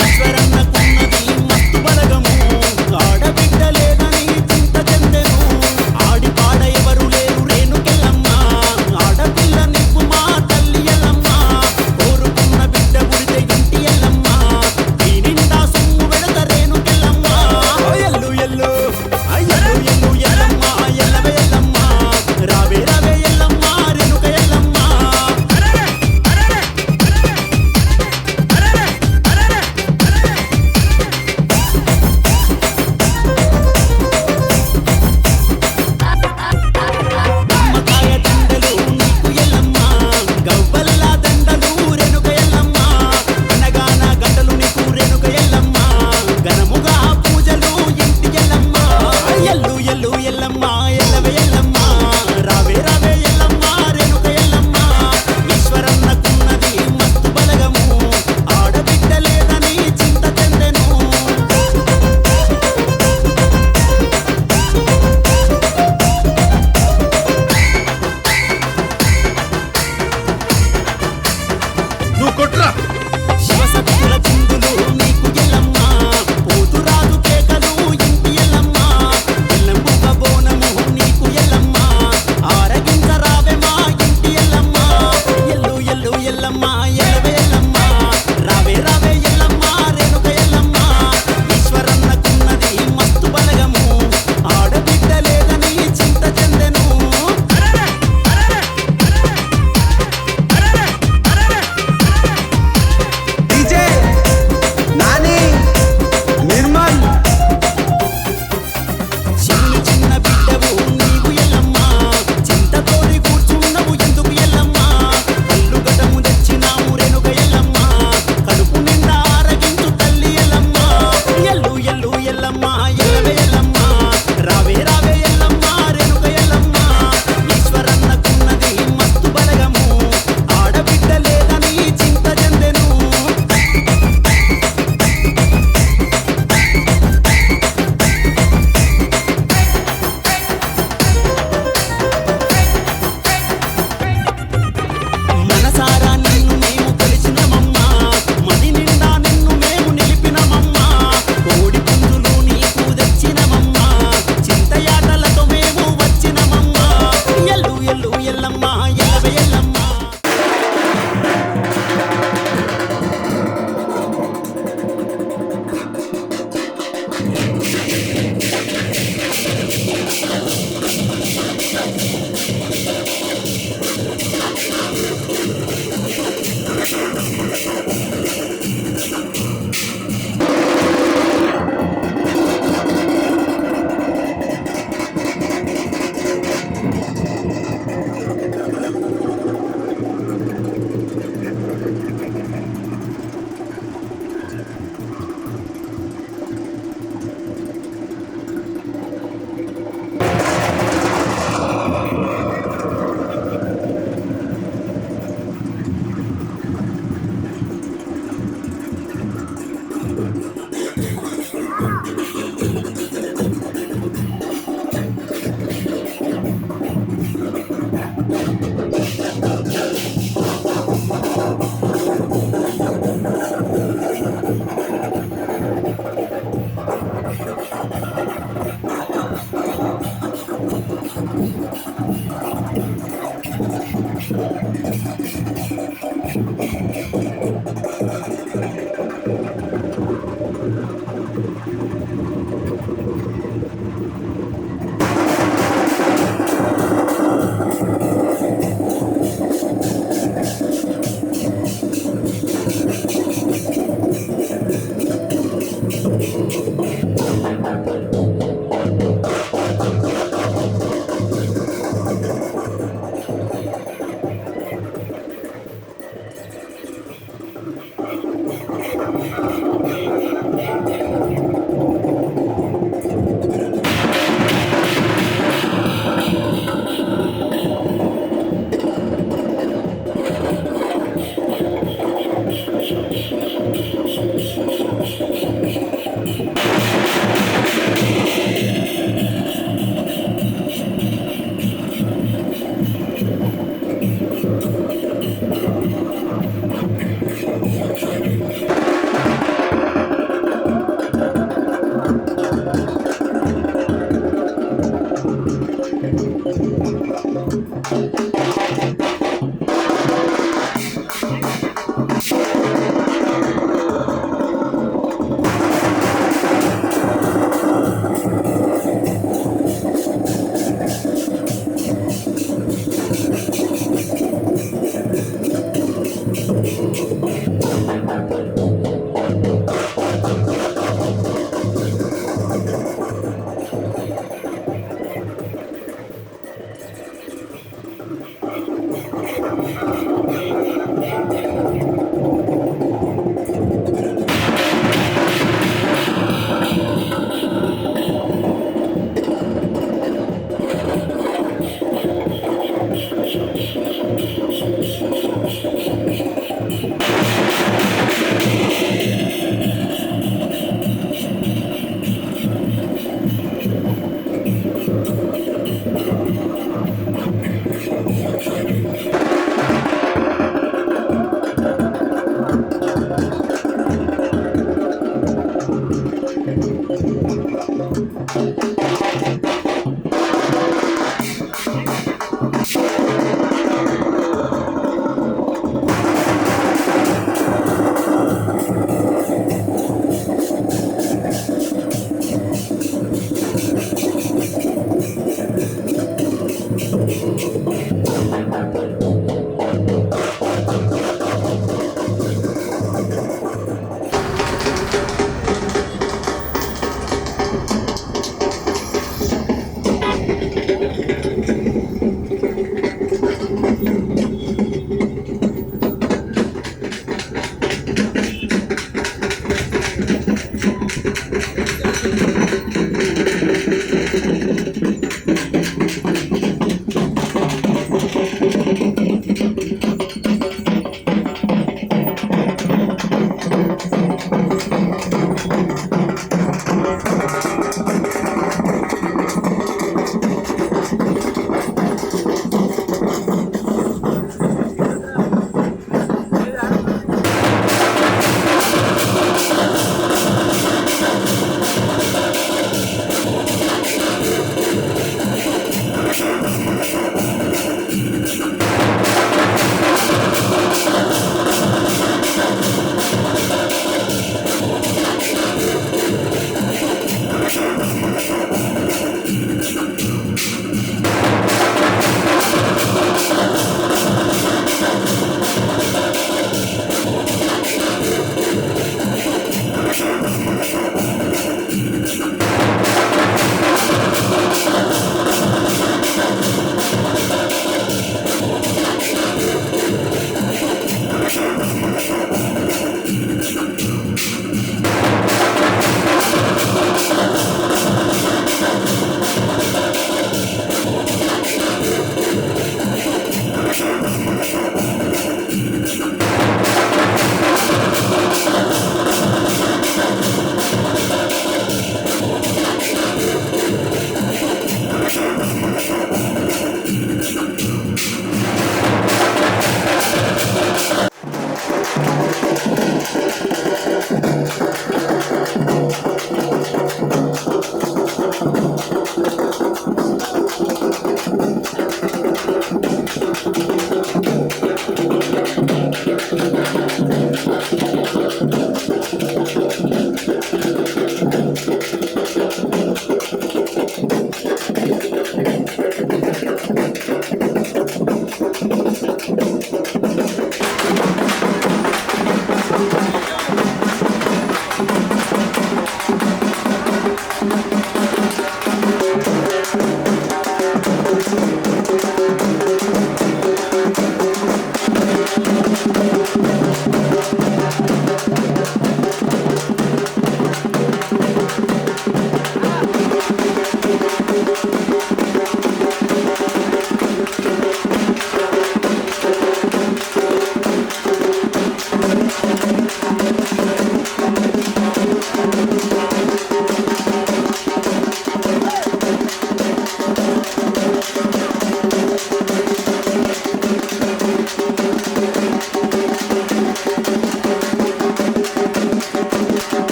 ఈశ్వరన్న కన్నది మస్తు బలగము ఆడబిడ్డ లేదని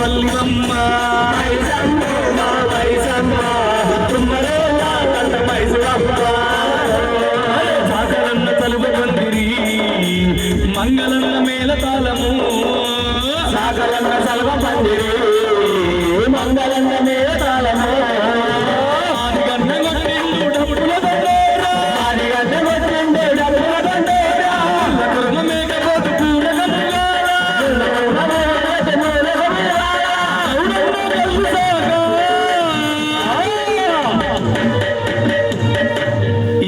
వల్లివమ్మ సాగరన్న తలుపు పందిరి మంగళన్న మేళ తాళము సాగరన్న తలుపు పందిరి మంగళన్న మేళ తాళము ఆదిగన్న కొట్టిండు డబ్బుల దండేరా ఆదిగన్న కొట్టిండు డబ్బుల దండేరా కుర్మ మేకపోతు పూడగములారా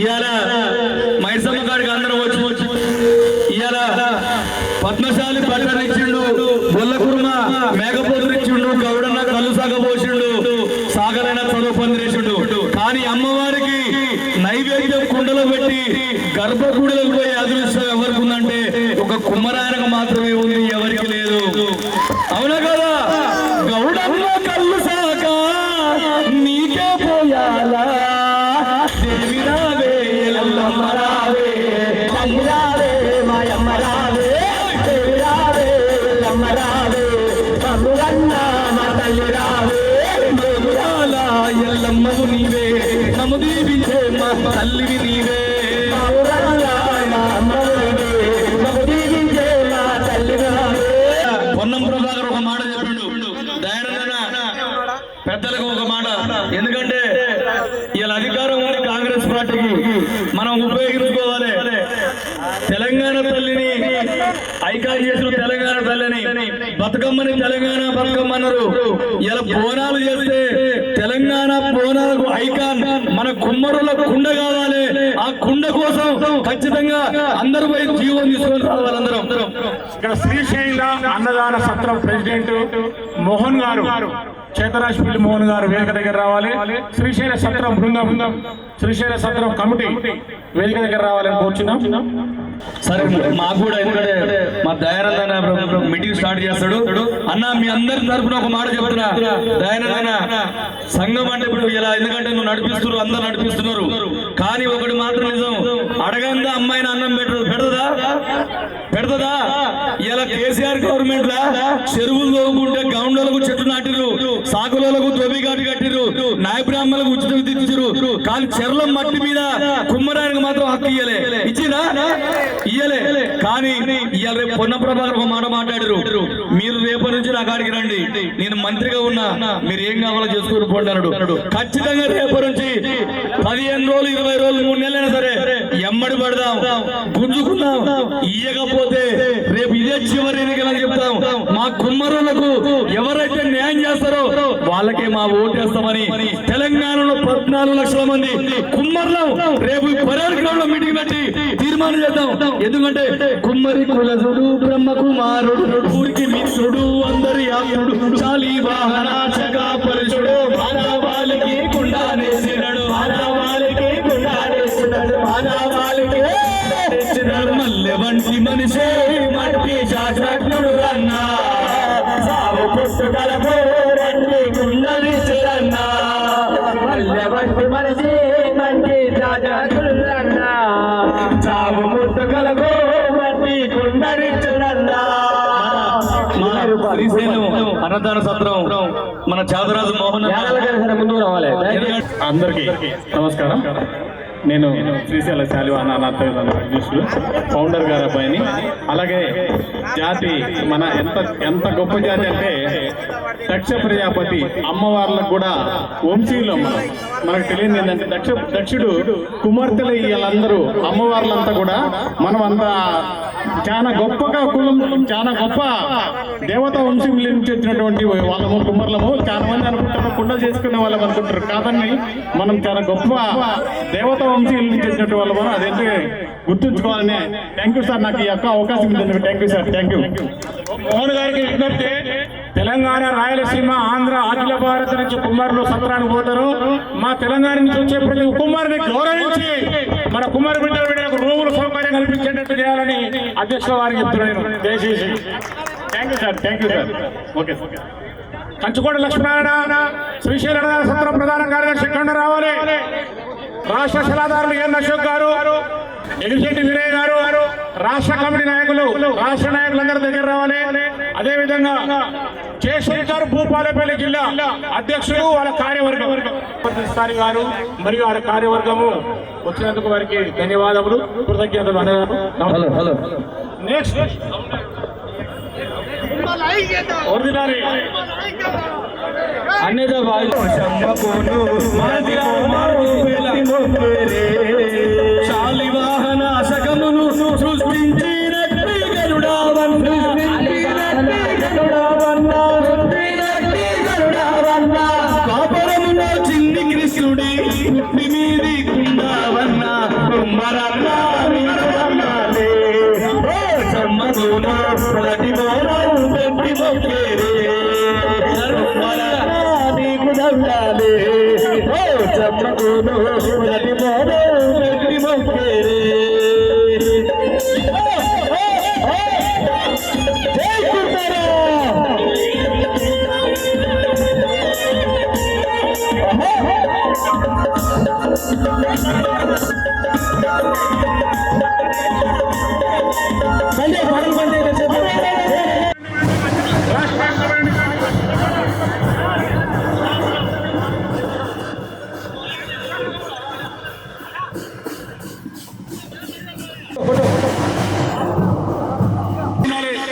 ఇవాళ మైసమ్మ గారికి అందరూ వచ్చి ఇవాళ పద్మశాలి పట్టణ ఇచ్చిండు బొల్ల కుర్మ మేకపోతులు ఇచ్చిండు గౌడన్న కళ్ళు సాగపోసిండు సాగరైన చదువు పందిరేసిండు కానీ అమ్మవారికి నైవేద్యం కుండలో పెట్టి గర్భగుడిలోకి పోయి అదృష్టం ఎవరికి ఉందంటే ఒక కుమ్మరాయనకు మాత్రమే ఉంది, ఎవరికి లేదు. అవునా కదా? గౌడమ్మ కళ్ళు సాక నీకే పోయాలా దేవి రావే ఎల్లమ్మ రావే తల్లి రావే మాయమ్మ రావే దేవి రావే ఎల్లమ్మ రావే తమ్ముడన్న మా తల్లి రావే దేవురాల ఎల్లమ్మవు నీవే నమ్ము దీవించే మా తల్లివి నీవే పొన్నం ప్రభాకర్ ఒక మాట చెప్పిండు, దయానందన పెద్దలకు ఒక మాట. ఎందుకంటే ఇలా అధికారం ఉంది కాంగ్రెస్ పార్టీకి, మనం ఉపయోగించుకోవాలి. తెలంగాణ తల్లిని ఐకాన్ చేసిన తెలంగాణ తల్లిని బతుకమ్మని తెలంగాణ బతుకమ్మ అన్నారు. ఇలా బోనాలు చేస్తే తెలంగాణ బోనాలకు ఐకాన్ మన కుమ్మరుల కుండ కావాలి. ఆ కుండ కోసం ఖచ్చితంగా అందరూ పోయి జీవం తీసుకొని రావాలి. అందరం ఇక్కడ శ్రీశైల అన్నదాన సత్రం ప్రెసిడెంట్ మోహన్ గారు, చేతరాజ్పల్లి మోహన్ గారు వేదిక దగ్గర రావాలి. శ్రీశైల సత్రం బృందం, శ్రీశైల సత్రం కమిటీ వేదిక దగ్గర రావాలని కోరుచున్నాం. సరే, మాకు కూడా ఎందుకంటే మా దయానందన మీటింగ్ స్టార్ట్ చేస్తాడు. అన్న మీ అందరి తరఫున ఒక మాట చెప్తున్నా, దయానందన సంఘం అంటే ఇప్పుడు ఇలా, ఎందుకంటే నువ్వు నడిపిస్తున్నారు, అందరు నడిపిస్తున్నారు. కానీ ఒకటి మాత్రం నిజం, అడగంగా అమ్మాయిని అన్నం పెడతదా? ఇలా కేసీఆర్ గవర్నమెంట్ లా చెరువులు తోగుకుంటే గౌండలకు చెట్లు నాటిరు, సాకులకు తొబిగాటి కట్టిరు, నాయ బ్రాహ్మణులకు ఉచిత విద్యుత్ ఇచ్చిరు. కానీ చెర్ల మట్టి మీద కుమ్మరానికి మాత్రం హక్కు ఇచ్చినా ఇయ్యలే. కానీ ఇవాళ రేపు పొన్న ప్రభాకర్ ఒక మాట మాట్లాడారు, మీరు రేపటి నుంచి నా కాడికి రండి, నేను మంత్రిగా ఉన్నా, మీరు ఏం కావాలో చేసుకుని పోండి అన్నాడు. ఖచ్చితంగా రేపటి నుంచి 15 రోజులు 20 రోజులు 3 నెలలైనా సరే ఎమ్మడి పడదాం, గుంజుకుందాం. ఇయ్యకపోతే రేపు ఇదే చివరి ఎన్నికలని చెప్తాం. మా కుమ్మరులకు ఎవరైతే న్యాయం చేస్తారో వాళ్ళకే మా ఓటేస్తామని తెలంగాణలో 14 లక్షల మంది కుమ్మర్లం రేపు పరేడ్ గ్రౌండ్ లో మీటింగ్ పెట్టి తీర్మానం చేద్దాం. ఎందుకంటే కుమ్మరి కులసుడు బ్రహ్మ కుమారుడు ఊరికి మిత్రుడు అందరి ఆప్తుడు చాలి వాహనాచగా పరుషుడు మానవాళికి గుండానేసినడు మల్లె వంటి మనిషి మట్టి శాస్త్రజ్ఞుడు అన్నా సాగు పుట్టుకలకు రండి గుండలిచ్చిరన్నా మల్లె వంటి మనిషి మట్టి శాస్త్రజ్ఞుడు అన్నా సాగు పుట్టుకలకు మట్టి గుండలిచ్చిరన్నా. అన్నదాన సత్రం మన చాదరాజు మోహన్ ముందుకు రావాలి. అందరికీ నమస్కారం. నేను శ్రీశైల శాలివ అధ్యక్షుడు, ఫౌండర్ గారు అబ్బాయిని. అలాగే జాతి మన ఎంత గొప్ప జాతి అంటే దక్ష ప్రజాపతి అమ్మవార్లకు కూడా వంశీలో మనకు తెలియదు ఏంటంటే దక్షుడు కుమార్తెలు వీళ్ళందరూ అమ్మవార్లంతా కూడా మనం అంతా చాలా గొప్పగా కులం, చాలా గొప్ప దేవతా వంశం నుంచి వచ్చినటువంటి వాళ్ళము కుమ్మర్లము. చాలా మంది అనుకుంటారు కుండలు చేసుకునే వాళ్ళం అనుకుంటారు, కాదని మనం చాలా గొప్ప దేవతా వంశీ నుంచి వచ్చినట్టు వాళ్ళము. అదైతే గుర్తుంచుకోవాలని. థ్యాంక్ యూ సార్, నాకు ఈ యొక్క అవకాశం ఇచ్చినందుకు thank you sir. Thank you. Mohan గారికి విజ్ఞప్తి, తెలంగాణ, రాయలసీమ, ఆంధ్ర, అఖిల భారత నుంచి కుమారులు సత్రానికి పోతారు. మా తెలంగాణ నుంచి వచ్చే ప్రతి కుమారుని గౌరవించి మన కుమారు బిడ్డలకు రూములు సౌకర్యం కల్పించేటట్టు చేయాలని అధ్యక్షుల వారికి చెప్తున్నాను. దయచేసి thank you sir. Thank you sir. Okay sir. కంచుకోట లక్ష్మీనారాయణ శ్రీశైల సత్రం ప్రధాన కార్యదర్శి ఇక్కడ రావాలి. రాష్ట్ర సలహాదారులు ఎన్ అశోక్ గారు, ఎలిశెట్టి వినయ్ గారు, రాష్ట్ర కమిటీ నాయకులు, రాష్ట్ర నాయకులందరి దగ్గర రావాలి. అదేవిధంగా చేస్తుంటారు భూపాలపల్లి జిల్లా అధ్యక్షులు వాళ్ళ కార్యవర్గం స్థాని గారు మరియు వాళ్ళ కార్యవర్గము వచ్చినందుకు వారికి ధన్యవాదములు, కృతజ్ఞతలు. నెక్స్ట్ శాలివాహన శకమును సృష్టించి కాపరములో చిన్ని కృష్ణుడి పుట్టి మీది కుందావన్న కుమ్మరన్న ప్రతి పెట్టి మొక్కేరే నీకు దండాలే చమ్మకును ప్రతి పెట్టి మొక్కేరే.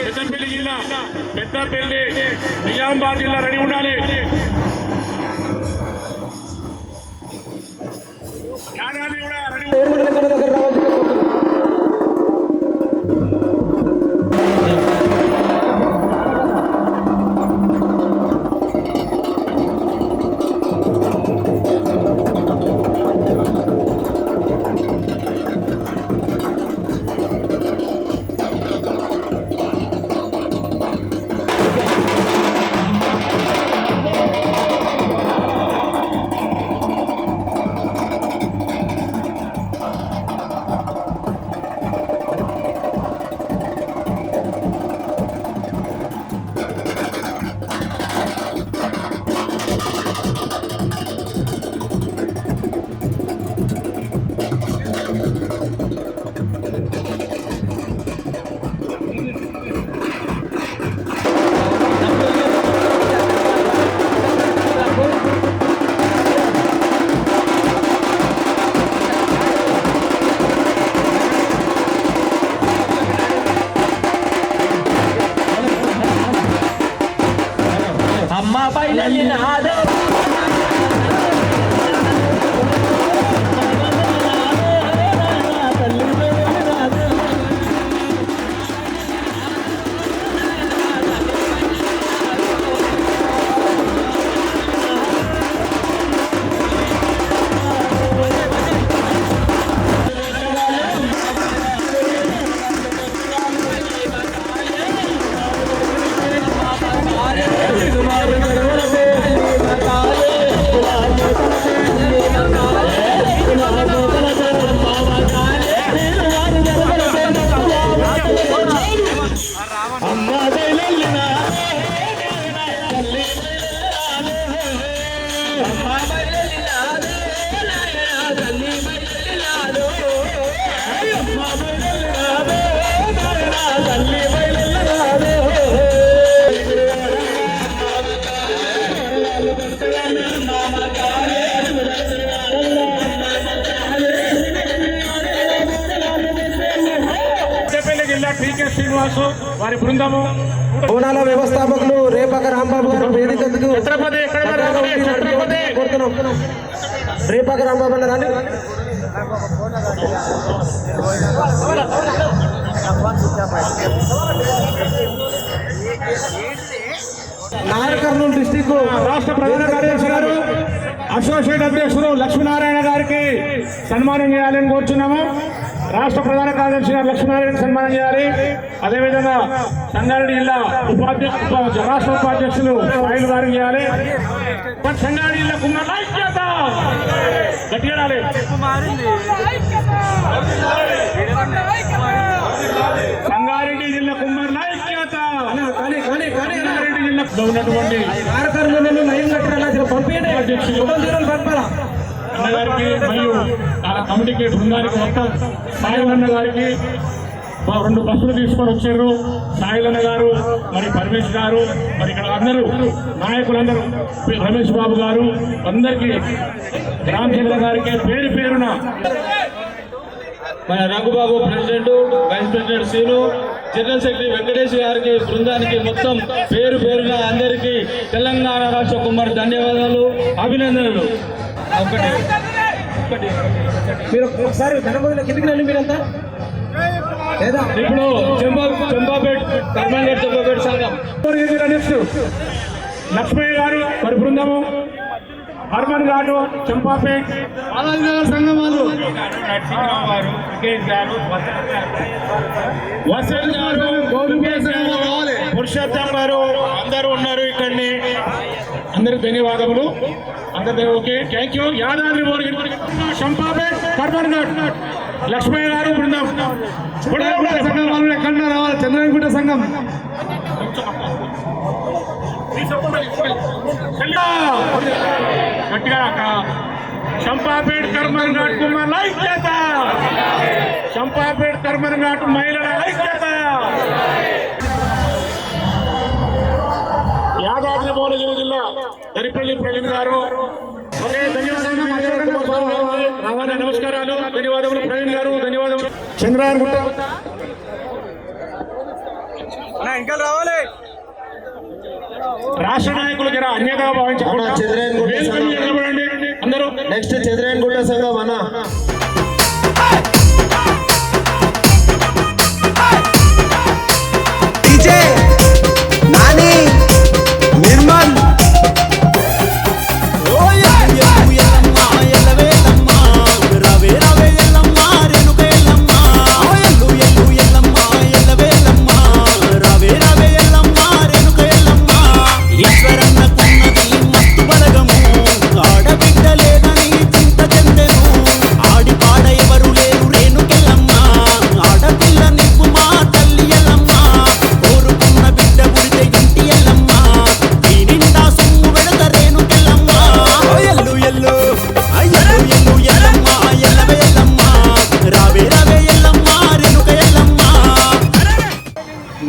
పెద్దపల్లి జిల్లా, పెద్దపల్లి నిజామాబాద్ జిల్లా రెడీ ఉండాలి. యాదాద్రి కూడా రెడీ. శ్రీనివాసు వారి బృందము, బోనాల వ్యవస్థాపకులు రేపక రాంబాబు గారు వేదికకు రేపక రాంబాబు అన్నారండి. నాగర్ కర్నూలు డిస్టిక్ రాష్ట్ర ప్రధాన కార్యదర్శి గారు, అసోసియేట్ అధ్యక్షుడు లక్ష్మీనారాయణ గారికి సన్మానం చేయాలని కోరుచున్నాము. రాష్ట్ర ప్రధాన కార్యదర్శి గారు లక్ష్మీనారాయణ సన్మానం చేయాలి. అదేవిధంగా సంగారెడ్డి జిల్లా రాష్ట్ర ఉపాధ్యక్షులు ఫైల్ గారికి చేయాలి. సంగారెడ్డి జిల్లా కుమ్మర్ల ఐక్యత గట్టిగా సంగారెడ్డి జిల్లా కుమ్మర్ల ఐక్యత. సంగారెడ్డి జిల్లాలో ఉన్నటువంటి అన్నగారికి మరియు కమిటీకి బృందానికి మొత్తం సాయి అన్న గారికి 2 బస్సులు తీసుకొని వచ్చారు. సాయిలన్న గారు, మరి పరమేష్ గారు, మరి ఇక్కడ అందరూ నాయకులందరూ, రమేష్ బాబు గారు, అందరికీ రామచంద్ర గారికి పేరు పేరున, మన Raghubabu president, vice president Srinu, general secretary Venkatesh గారికి, బృందానికి మొత్తం పేరు పేరున అందరికీ తెలంగాణ రాష్ట్ర కుమార్ ధన్యవాదాలు, అభినందనలు. మీరు ఒకసారి ధనపతిలో కిందికి రండి మీరంతా. ఇప్పుడు చెంపాపేట్ కర్మాంగడ్ చెంపాపేట్ సంఘం నెక్స్ట్ లక్ష్మయ్య గారు మరి బృందము, హర్మన్ గారు చెంపాపేట్, బాలాజీనగర్ సంఘం వాళ్ళు, నరసింహరావు గారు, వికేష్ గారు, వసంత్ గారు, పురుషోత్తం గారు, అందరూ ఉన్నారు ఇక్కడిని. అందరికి ధన్యవాదములు. అందరి okay, thank you. Yadadri Champapet Harman గారు, లక్ష్మయ్య గారు బృందం, సంఘం వాళ్ళు ఎక్కడ రావాలి, చంద్రగుట్ట సంఘం గట్టిగా. చంపాపేట్ కర్మన్ ఘాట్ కుమార్ ఐక్యత, చంపాపేట్ కర్మన్ ఘాట్ మహిళల ఐక్యత. యాదాద్రి భువనగిరి జిల్లా దరిపల్లి ప్రవీణ్ గారు, ఓకే ధన్యవాదాలు. నమస్కారాలు, ధన్యవాదములు ప్రవీణ్ గారు, ధన్యవాదములు. చంద్రయాన్ గుట్ట ఇంకా రావాలి. రాష్ట్ర నాయకులు జర అన్యగా భావించకుండా అందరూ. నెక్స్ట్ చంద్రయాన్ గుట్ట సంఘం అన్న నాని నిర్మల్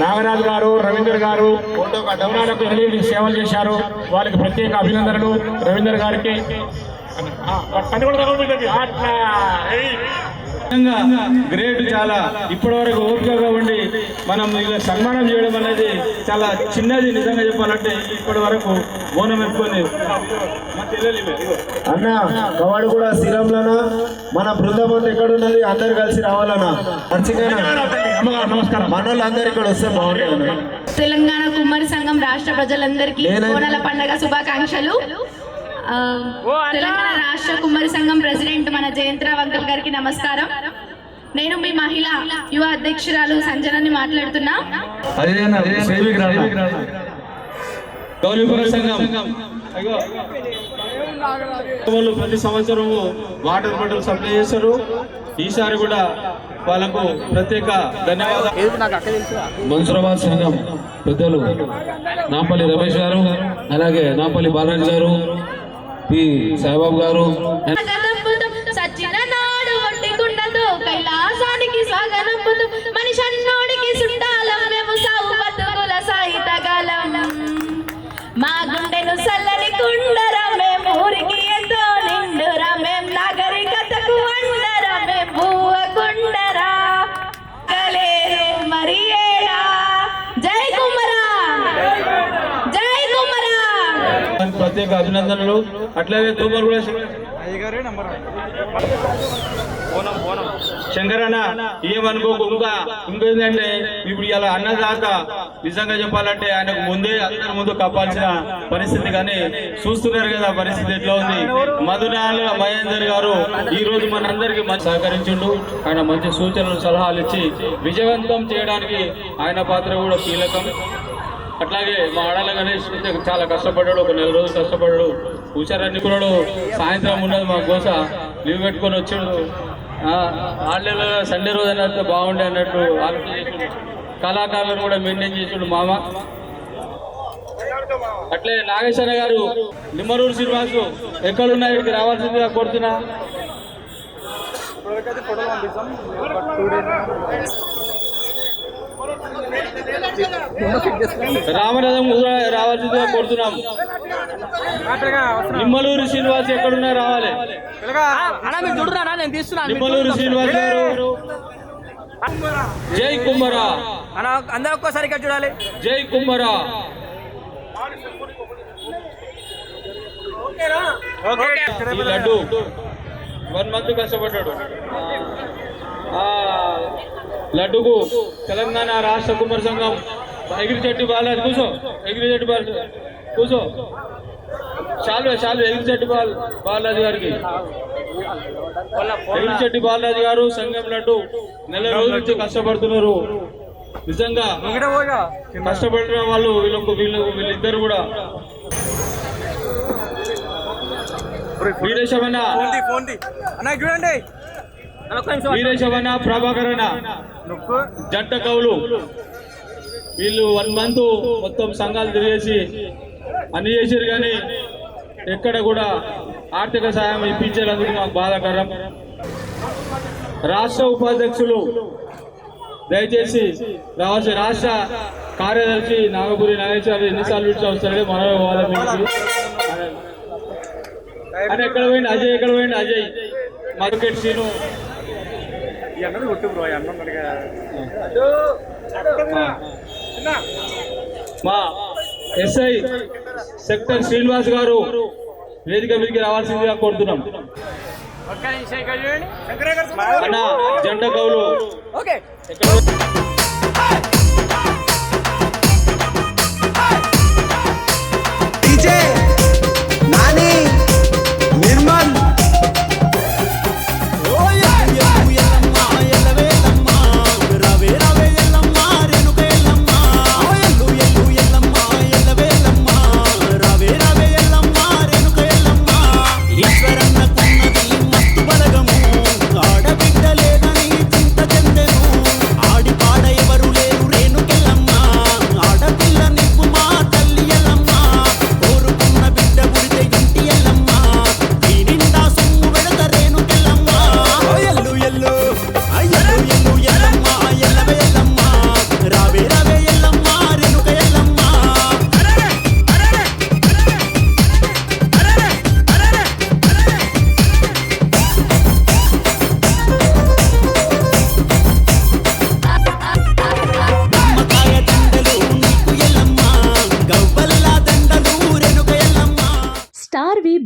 నాగరాజు గారు, రవీందర్ గారు డౌనాలకు వెళ్ళి సేవలు చేశారు. వాళ్ళకి ప్రత్యేక అభినందనలు. రవీందర్ గారికి గ్రేట్. చాలా ఇప్పటి వరకు ఓపికగా ఉండి మనం ఇలా సన్మానం చేయడం అనేది చాలా చిన్నది. నిజంగా చెప్పాలంటే ఇప్పటి వరకు బోనం ఎత్తుకొని అన్న కవాడు కూడా శ్రీరాములనా, మన బృందం అంతా ఎక్కడ ఉన్నది, అందరు కలిసి రావాలన్నా. నమస్కారం. మన వాళ్ళందరూ ఇక్కడ వస్తే బాగుంటుంది. తెలంగాణ కుమ్మరి సంఘం రాష్ట్ర ప్రజలందరికీ బోనాల పండుగ శుభాకాంక్షలు. తెలంగాణ రాష్ట్ర కుమ్మరి సంఘం ప్రెసిడెంట్ మన జయంత్రావు అంకల్ గారికి నమస్కారం. నేను మీ మహిళా యువ అధ్యక్షురాలు సంజనాని మాట్లాడుతున్నా. గౌరీపుర సంఘం వాళ్ళు ప్రతి సంవత్సరము వాటర్ బాటిల్ సప్లై చేస్తారు. ఈసారి కూడా వాళ్ళకు ప్రత్యేక ధన్యవాదాలు. మన్సూరాబాద్ సంఘం పెద్దలు నాంపల్లి రమేష్ గారు, అలాగే నాంపల్లి బాలాజీ గారు, పి సాయిబాబు గారు, సచిన నాడు ఒట్టికుండదు కైలాసానికి సాగనంపుతూ మనిషి అన్నోడికి సుండాలం మేము సాగు బతుకుల సాయితగాలం. మా గుండెను సల్లని కుండరా మేము ఊరికి ఎంతో నిండురా మేము నాగరికతకు అండరా మేము భూవ కుండరా కలేరు మరి ఏడా. జై కుమ్మరా, జై కుమ్మరా. ప్రత్యేక అభినందనలు. అట్లాగే తూమర్ కూడా శంకరన్న ఏమనుకోకు. ఇంకేంటంటే ఇప్పుడు ఇలా అన్నదాక నిజంగా చెప్పాలంటే ఆయనకు ముందే అందరి ముందు కప్పాల్సిన పరిస్థితి, కానీ చూస్తున్నారు కదా పరిస్థితి ఎట్లా ఉంది. మధునాల మహేందర్ గారు ఈ రోజు మనందరికీ మంచి సహకరించిండు. ఆయన మంచి సూచనలు సలహాలు ఇచ్చి విజయవంతం చేయడానికి ఆయన పాత్ర కూడా కీలకం. అట్లాగే మా ఆడాల గణేష్ చాలా కష్టపడ్డాడు, ఒక 4 రోజులు కష్టపడ్డాడు. హుషారన్ని కూడా సాయంత్రం ఉన్నది మా గోస లీవ్ పెట్టుకొని వచ్చాడు. హాలిడేలో సండే రోజు అన్నట్టు బాగుండే అన్నట్టు ఆలోచించాడు. కళాకారులను కూడా మెయింటైన్ చేసాడు మామ. అట్లే నాగేశ్వర గారు నిమ్మరూరు శ్రీనివాసు ఎక్కడున్నా ఇక్కడికి రావాల్సిందిగా కోరుతున్నా. రామరథం రావాల్సిందిగా కోరుతున్నాం. నిమ్మలూరు శ్రీనివాస్ ఎక్కడున్నా రావాలి. నిమ్మలూరు శ్రీనివాస్ గారు. జై కుమ్మరా. అందరూ ఒక్కసారిగా చూడాలి. జై కుమ్మరా. ఈ లడ్డు 1 month కష్టపడ్డాడు. లడ్డుకు తెలంగాణ రాష్ట్ర కుమ్మర సంఘం ఎగిరిచెట్టు బాలాజీ కూర్చో. ఎగిరిచెట్టు బాలాజీ కూర్చో. చాలు ఎగిరిచెట్టు బాలాజీ గారికి. ఎగిరిచెట్టు బాలాజీ గారు సంఘం లడ్డు నెల రోజుల నుంచి కష్టపడుతున్నారు. నిజంగా కష్టపడిన వాళ్ళు వీళ్ళిద్దరు కూడా. వీరేశవన్న, వీరేశవన్న, ప్రభాకరణ జంట కవులు వీళ్ళు 1 month మొత్తం సంఘాలు తిరిగేసి అన్ని చేశారు, కానీ ఎక్కడ కూడా ఆర్థిక సాయం ఇప్పించేందుకు మాకు బాధాకరం. రాష్ట్ర ఉపాధ్యక్షులు దయచేసి రావాల్సి. రాష్ట్ర కార్యదర్శి నాగపురి నాగేశ్వర ఎన్నిసార్లు విడిచి వస్తాడే మనమే పోవాలి. అని ఎక్కడ పోయింది అజయ్? ఎక్కడ పోయింది అజయ్? మార్కెట్ సీను మా ఎస్ఐ సెక్టర్ శ్రీనివాస్ గారు వేదిక మీదకి రావాల్సిందిగా కోరుతున్నాం. అన్న జంట కవులు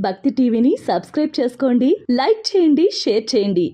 భక్తి టీవీని సబ్స్క్రైబ్ చేసుకోండి, లైక్ చేయండి, షేర్ చేయండి.